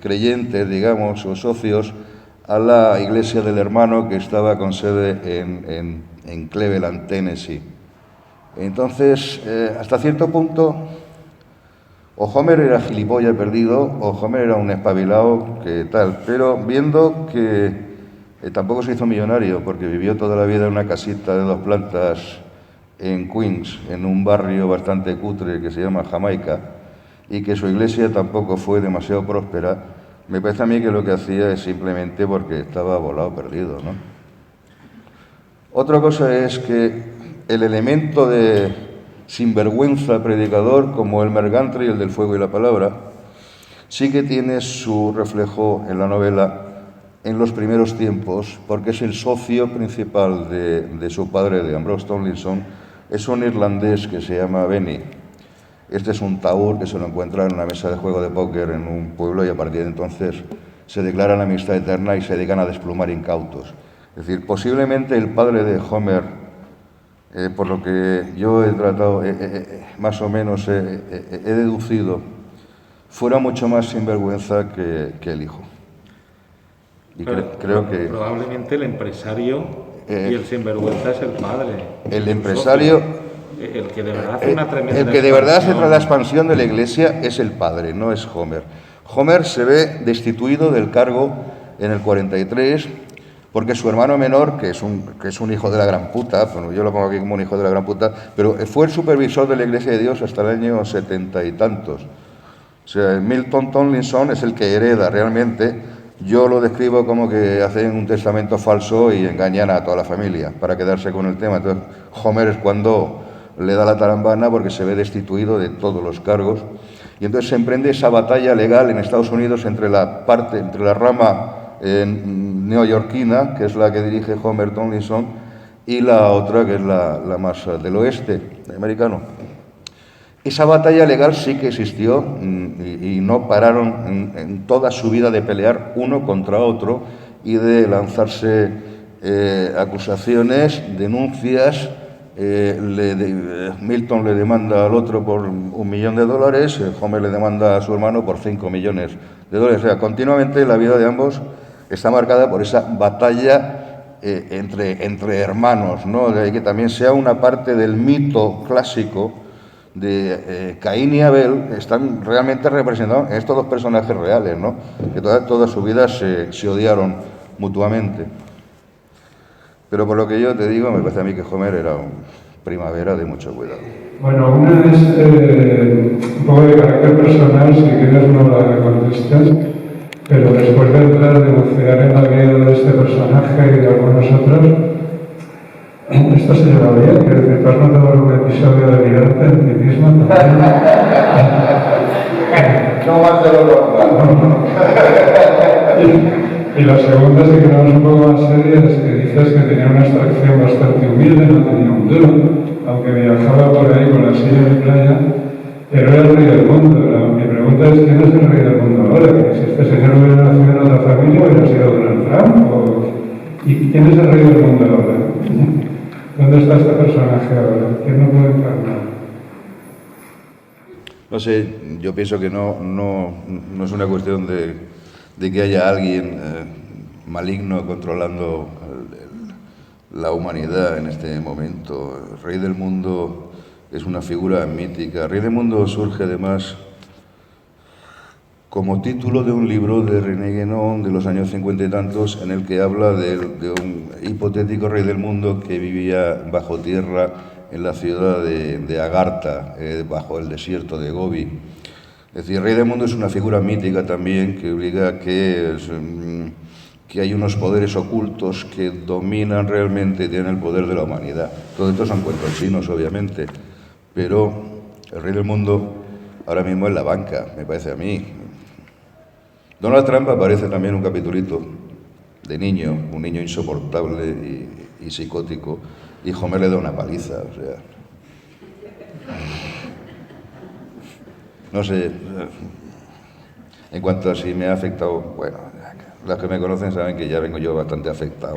creyentes, digamos, o socios a la Iglesia del Hermano que estaba con sede en Cleveland, Tennessee. Entonces, hasta cierto punto, o Homer era gilipollas perdido, o Homer era un espabilado que tal, pero viendo que tampoco se hizo millonario, porque vivió toda la vida en una casita de 2 plantas en Queens, en un barrio bastante cutre que se llama Jamaica, y que su iglesia tampoco fue demasiado próspera, me parece a mí que lo que hacía es simplemente porque estaba volado perdido, ¿no? Otra cosa es que el elemento de sinvergüenza predicador, como el Mergantry, el del fuego y la palabra, sí que tiene su reflejo en la novela en los primeros tiempos, porque es el socio principal de su padre, de Ambrose Tomlinson, es un irlandés que se llama Benny. Este es un taur que se lo encuentra en una mesa de juego de póker en un pueblo y a partir de entonces se declaran amistad eterna y se dedican a desplumar incautos. Es decir, posiblemente el padre de Homer, por lo que yo he tratado, más o menos he deducido, fuera mucho más sinvergüenza que el hijo. Y creo que probablemente el empresario y el sinvergüenza es el padre. El empresario, el que de verdad hace una tremenda el que de verdad hace la expansión de la Iglesia es el padre, no es Homer. Homer se ve destituido del cargo en el 43 porque su hermano menor, que es un hijo de la gran puta, bueno, yo lo pongo aquí como un hijo de la gran puta, pero fue el supervisor de la Iglesia de Dios hasta el año 70 y tantos. O sea, Milton Tomlinson es el que hereda realmente. Yo lo describo como que hacen un testamento falso y engañan a toda la familia para quedarse con el tema. Entonces, Homer es cuando le da la tarambana porque se ve destituido de todos los cargos. Y entonces se emprende esa batalla legal en Estados Unidos entre la rama neoyorquina, que es la que dirige Homer Tomlinson, y la otra, que es la más del oeste americano. Esa batalla legal sí que existió y no pararon en toda su vida de pelear uno contra otro y de lanzarse acusaciones, denuncias. Milton le demanda al otro por $1 millón, Homer le demanda a su hermano por $5 millones. O sea, continuamente la vida de ambos está marcada por esa batalla entre hermanos, ¿no? De ahí que también sea una parte del mito clásico de Caín y Abel, están realmente representados en estos dos personajes reales, ¿no? Que toda su vida se odiaron mutuamente. Pero por lo que yo te digo, me parece a mí que Homer era un primavera de mucho cuidado. Bueno, una es un poco de carácter personal, si quieres no la contestas, pero después de entrar de bucear en la vida de este personaje y de algunos otros, esto se lleva bien, quiero decir, ¿tú has notado algún episodio de mirarte en ti mismo también? No más de lo normal. Y la segunda, si queremos un poco más seria, es que dices que tenía una extracción bastante humilde, no tenía un duro, aunque viajaba por ahí con la silla de playa, pero era el rey del mundo. Mi pregunta es, ¿quién es el rey del mundo ahora? Que si este señor hubiera nacido en otra familia, ¿hubiera sido Donald Trump? ¿Y quién es el rey del mundo ahora? ¿Dónde está este personaje ahora? ¿Quién no puede encarnar? No sé, yo pienso que no es una cuestión de que haya alguien maligno controlando la humanidad en este momento. El Rey del Mundo es una figura mítica. El Rey del Mundo surge además como título de un libro de René Guénon de los años 50 y tantos, en el que habla de un hipotético rey del mundo que vivía bajo tierra en la ciudad de Agartha, bajo el desierto de Gobi. Es decir, el rey del mundo es una figura mítica también que obliga a que hay unos poderes ocultos que dominan realmente, tienen el poder de la humanidad. Todo esto son cuentos chinos, obviamente, pero el rey del mundo ahora mismo es la banca, me parece a mí. Donald Trump aparece también en un capitulito de niño, un niño insoportable y psicótico, y Homer le da una paliza, o sea. No sé, en cuanto a si me ha afectado, bueno, los que me conocen saben que ya vengo yo bastante afectado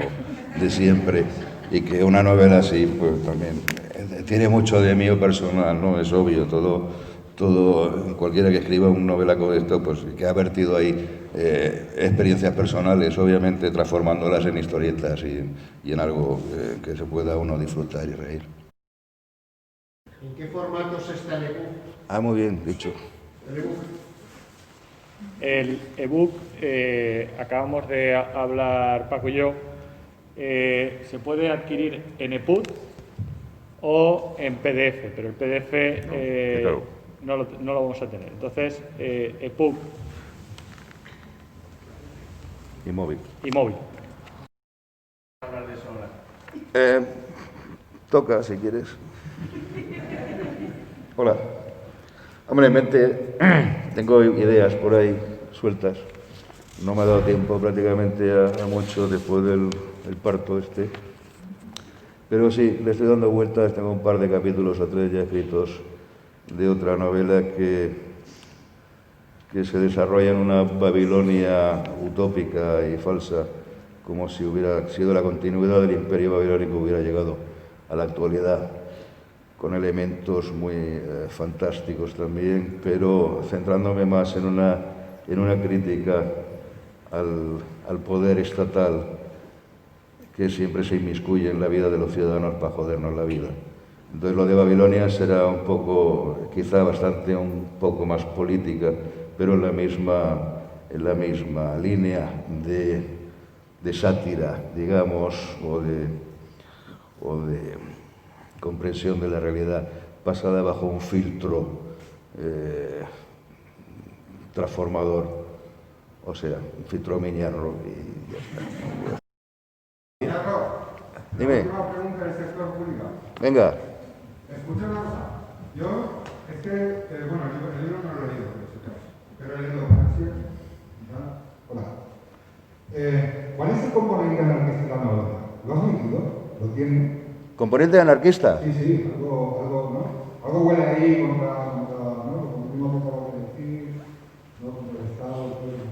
de siempre, y que una novela así, pues también tiene mucho de mío personal, ¿no? Es obvio, todo cualquiera que escriba una novela como esto, pues que ha vertido ahí experiencias personales, obviamente transformándolas en historietas y en algo que se pueda uno disfrutar y reír. ¿En qué formatos está el ebook? Ah, muy bien, dicho. El ebook, acabamos de hablar Paco y yo, se puede adquirir en EPUB o en PDF, pero el PDF claro, no lo vamos a tener. Entonces, EPUB y móvil. y móvil. Hablar de eso ahora. Toca, si quieres. Hola. Hombre, en mente tengo ideas por ahí sueltas. No me ha dado tiempo prácticamente a mucho después del parto este. Pero sí, le estoy dando vueltas, tengo un par de capítulos o 3 ya escritos de otra novela que se desarrolla en una Babilonia utópica y falsa, como si hubiera sido la continuidad del imperio babilónico, hubiera llegado a la actualidad, con elementos muy fantásticos también, pero centrándome más en una crítica al poder estatal que siempre se inmiscuye en la vida de los ciudadanos para jodernos la vida. Entonces lo de Babilonia será un poco, quizá bastante un poco más política, pero en la misma línea de sátira, digamos, o de comprensión de la realidad pasada bajo un filtro transformador, o sea, un filtro miniano y ya está. Dime. Una pregunta del sector público. Venga. Escucha una cosa. Yo, es que, bueno, el libro no lo he leído, pero he leído Francia. Hola. ¿Cuál es el componente anarquista de la novela? ¿Lo has leído? ¿Lo tiene? ¿Componente anarquista? Sí, algo, ¿no? Algo huele ahí contra ¿no? Lo que mismo me acabo de decir, ¿no? Contra el Estado, todo eso.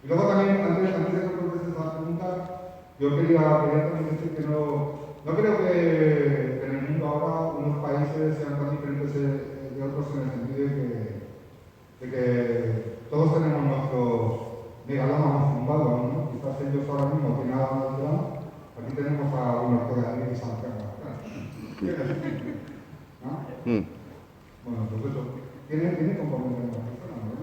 Y luego también, antes de que contestes esa pregunta, yo quería también decir que no creo que en el mundo ahora unos países sean tan diferentes de otros en el sentido de que todos tenemos nuestros megalomas zumbados, ¿no? Quizás ellos ahora mismo tienen nada más de lado, aquí tenemos a unos colegas que se han pegado. ¿No? Bueno, pues eso. ¿Tiene componente en la persona, ¿no?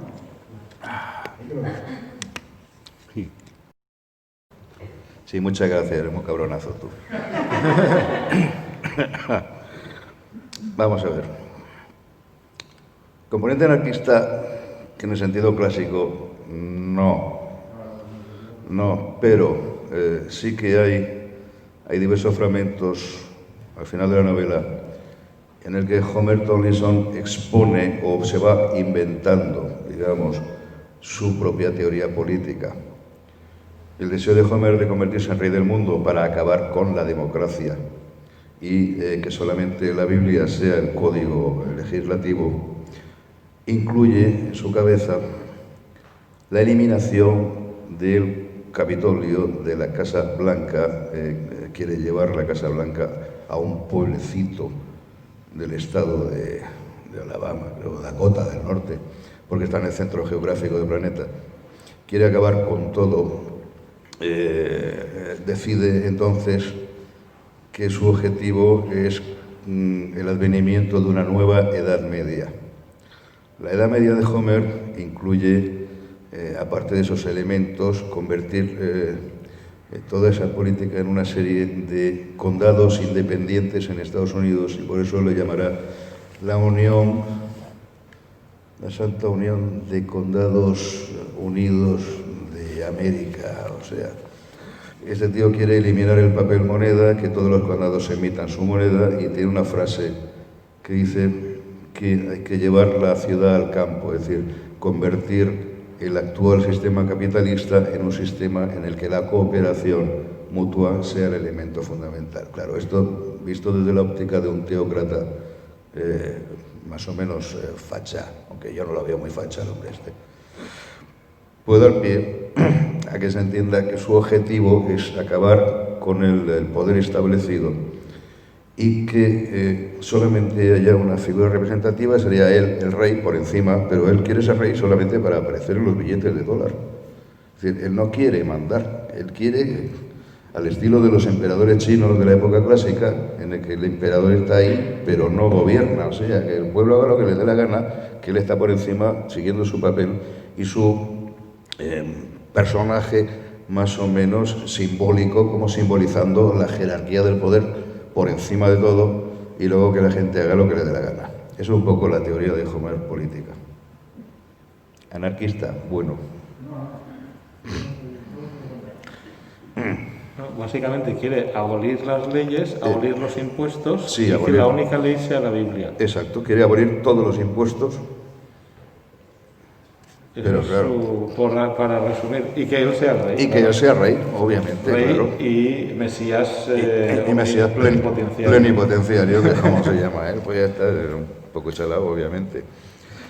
Sí, muchas gracias, eres muy cabronazo tú. Vamos a ver. Componente anarquista, que en el sentido clásico, no, pero sí que hay diversos fragmentos al final de la novela en el que Homer Tomlinson expone o se va inventando, digamos, su propia teoría política. El deseo de Homer de convertirse en rey del mundo para acabar con la democracia y que solamente la Biblia sea el código legislativo, incluye en su cabeza la eliminación del Capitolio de la Casa Blanca, quiere llevar la Casa Blanca a un pueblecito del estado de Alabama, creo, Dakota del Norte, porque está en el centro geográfico del planeta. Quiere acabar con todo. Decide entonces que su objetivo es el advenimiento de una nueva Edad Media. La Edad Media de Homer incluye, aparte de esos elementos, convertir toda esa política en una serie de condados independientes en Estados Unidos, y por eso lo llamará la Santa Unión de Condados Unidos de América. O sea, este tío quiere eliminar el papel moneda, que todos los condados emitan su moneda, y tiene una frase que dice que hay que llevar la ciudad al campo, es decir, convertir el actual sistema capitalista en un sistema en el que la cooperación mutua sea el elemento fundamental. Claro, esto visto desde la óptica de un teócrata más o menos facha, aunque yo no lo veo muy facha el hombre este, puede dar pie a que se entienda que su objetivo es acabar con el poder establecido y que solamente haya una figura representativa, sería él, el rey, por encima, pero él quiere ser rey solamente para aparecer en los billetes de dólar. Es decir, él no quiere mandar, él quiere, al estilo de los emperadores chinos de la época clásica, en el que el emperador está ahí, pero no gobierna, o sea, que el pueblo haga lo que le dé la gana, que él está por encima siguiendo su papel y su personaje más o menos simbólico, como simbolizando la jerarquía del poder por encima de todo, y luego que la gente haga lo que le dé la gana. Eso es un poco la teoría de Homer política. Anarquista, bueno. Básicamente quiere abolir las leyes, abolir los impuestos, sí, y abolir. Que la única ley sea la Biblia. Exacto, quiere abolir todos los impuestos. Pero claro, para resumir, y que él sea rey. Y que él sea rey, obviamente, rey, claro. Y Mesías, y Mesías plenipotenciario, que es como se llama él, pues ya está, un poco chalado, obviamente.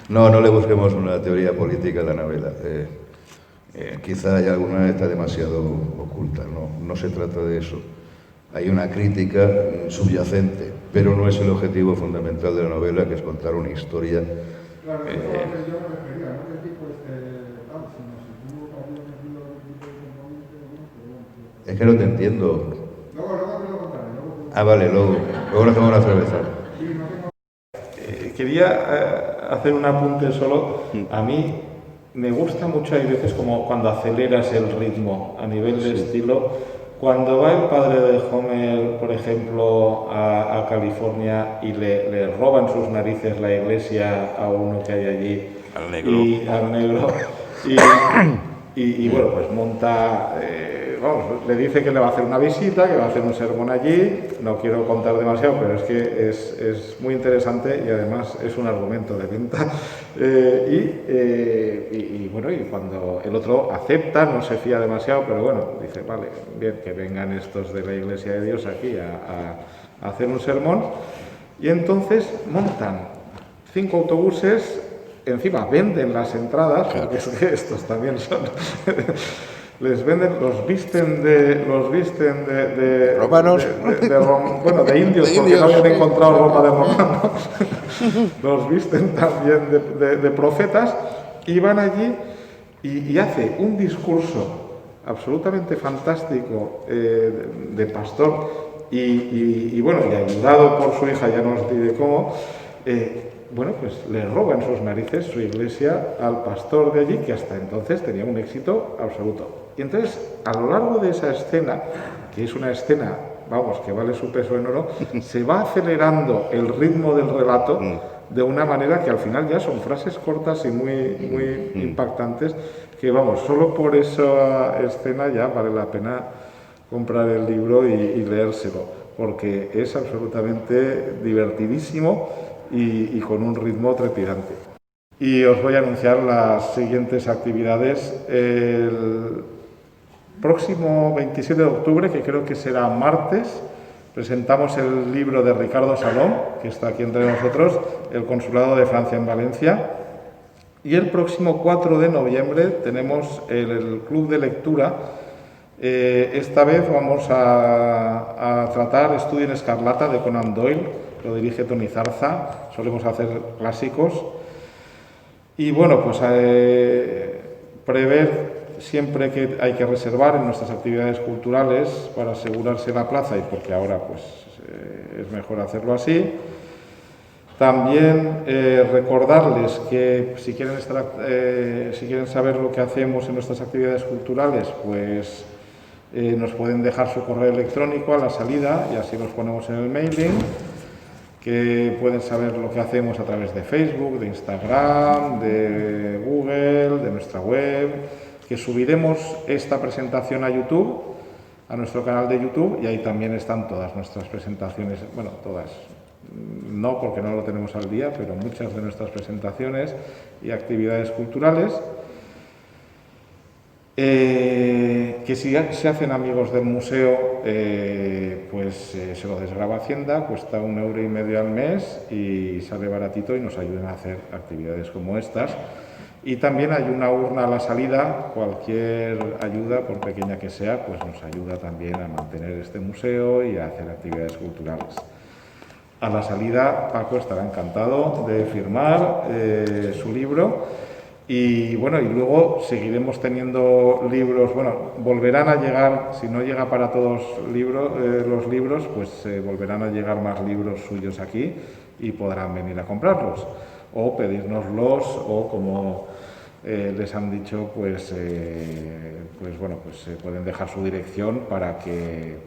No le busquemos una teoría política a la novela. Quizá hay alguna que está demasiado oculta, no se trata de eso. Hay una crítica subyacente, pero no es el objetivo fundamental de la novela, que es contar una historia. Claro, eso es lo que yo me refería, no qué tipo tal, sino si tú habías metido algún tipo de componente. Es que no te entiendo. Luego te lo contaré. Ah, vale, luego nos tomamos una cerveza. Quería hacer un apunte solo. A mí me gusta mucho, hay veces, como cuando aceleras el ritmo a nivel de estilo. Cuando va el padre de Homer, por ejemplo, a California y le roban sus narices la iglesia a uno que hay allí. Al negro. Al negro. Y bueno, pues monta, le dice que le va a hacer una visita, que va a hacer un sermón allí. No quiero contar demasiado, pero es que es muy interesante y además es un argumento de venta. Bueno, y cuando el otro acepta, no se fía demasiado, pero bueno, dice, vale, bien, que vengan estos de la Iglesia de Dios aquí a hacer un sermón. Y entonces montan 5 autobuses, encima venden las entradas, porque es que estos también son... les venden, los visten de romanos, de indios, porque no habían encontrado ropa de romanos. Los visten también de profetas, y van allí y hace un discurso absolutamente fantástico de pastor y bueno, y ayudado por su hija, ya no os diré cómo. Bueno, pues le roban sus narices su iglesia al pastor de allí, que hasta entonces tenía un éxito absoluto. Y entonces, a lo largo de esa escena, que es una escena, vamos, que vale su peso en oro, se va acelerando el ritmo del relato de una manera que al final ya son frases cortas y muy impactantes, que vamos, solo por esa escena ya vale la pena comprar el libro y leérselo, porque es absolutamente divertidísimo y con un ritmo trepidante. Y os voy a anunciar las siguientes actividades. El próximo 27 de octubre, que creo que será martes, presentamos el libro de Ricardo Salom, que está aquí entre nosotros, El Consulado de Francia en Valencia. Y el próximo 4 de noviembre tenemos el club de lectura Esta vez vamos a tratar Estudio en Escarlata de Conan Doyle, lo dirige Tony Zarza, solemos hacer clásicos. Y bueno, pues prever siempre que hay que reservar en nuestras actividades culturales para asegurarse la plaza y porque ahora pues es mejor hacerlo así. También recordarles que si quieren saber lo que hacemos en nuestras actividades culturales, pues nos pueden dejar su correo electrónico a la salida y así los ponemos en el mailing, que pueden saber lo que hacemos a través de Facebook, de Instagram, de Google, de nuestra web, que subiremos esta presentación a YouTube, a nuestro canal de YouTube, y ahí también están todas nuestras presentaciones, bueno, todas, no porque no lo tenemos al día, pero muchas de nuestras presentaciones y actividades culturales. Que si se hacen amigos del museo, se lo desgraba Hacienda, cuesta 1,5 € al mes y sale baratito y nos ayudan a hacer actividades como estas. Y también hay una urna a la salida, cualquier ayuda, por pequeña que sea, pues nos ayuda también a mantener este museo y a hacer actividades culturales. A la salida, Paco estará encantado de firmar su libro. Y bueno, y luego seguiremos teniendo libros, bueno, volverán a llegar, si no llega para todos los libros, pues volverán a llegar más libros suyos aquí y podrán venir a comprarlos o pedírnoslos o como les han dicho, pues pueden dejar su dirección para que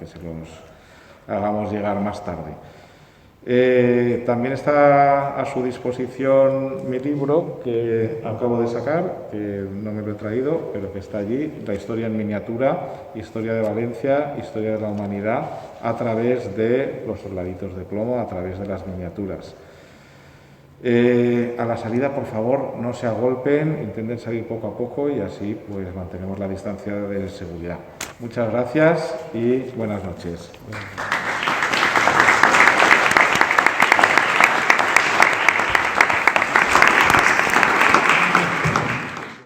se los hagamos llegar más tarde. También está a su disposición mi libro que acabo de sacar, que no me lo he traído, pero que está allí, La historia en miniatura, Historia de Valencia, Historia de la Humanidad, a través de los soldaditos de plomo, a través de las miniaturas. A la salida, por favor, no se agolpen, intenten salir poco a poco y así pues mantenemos la distancia de seguridad. Muchas gracias y buenas noches.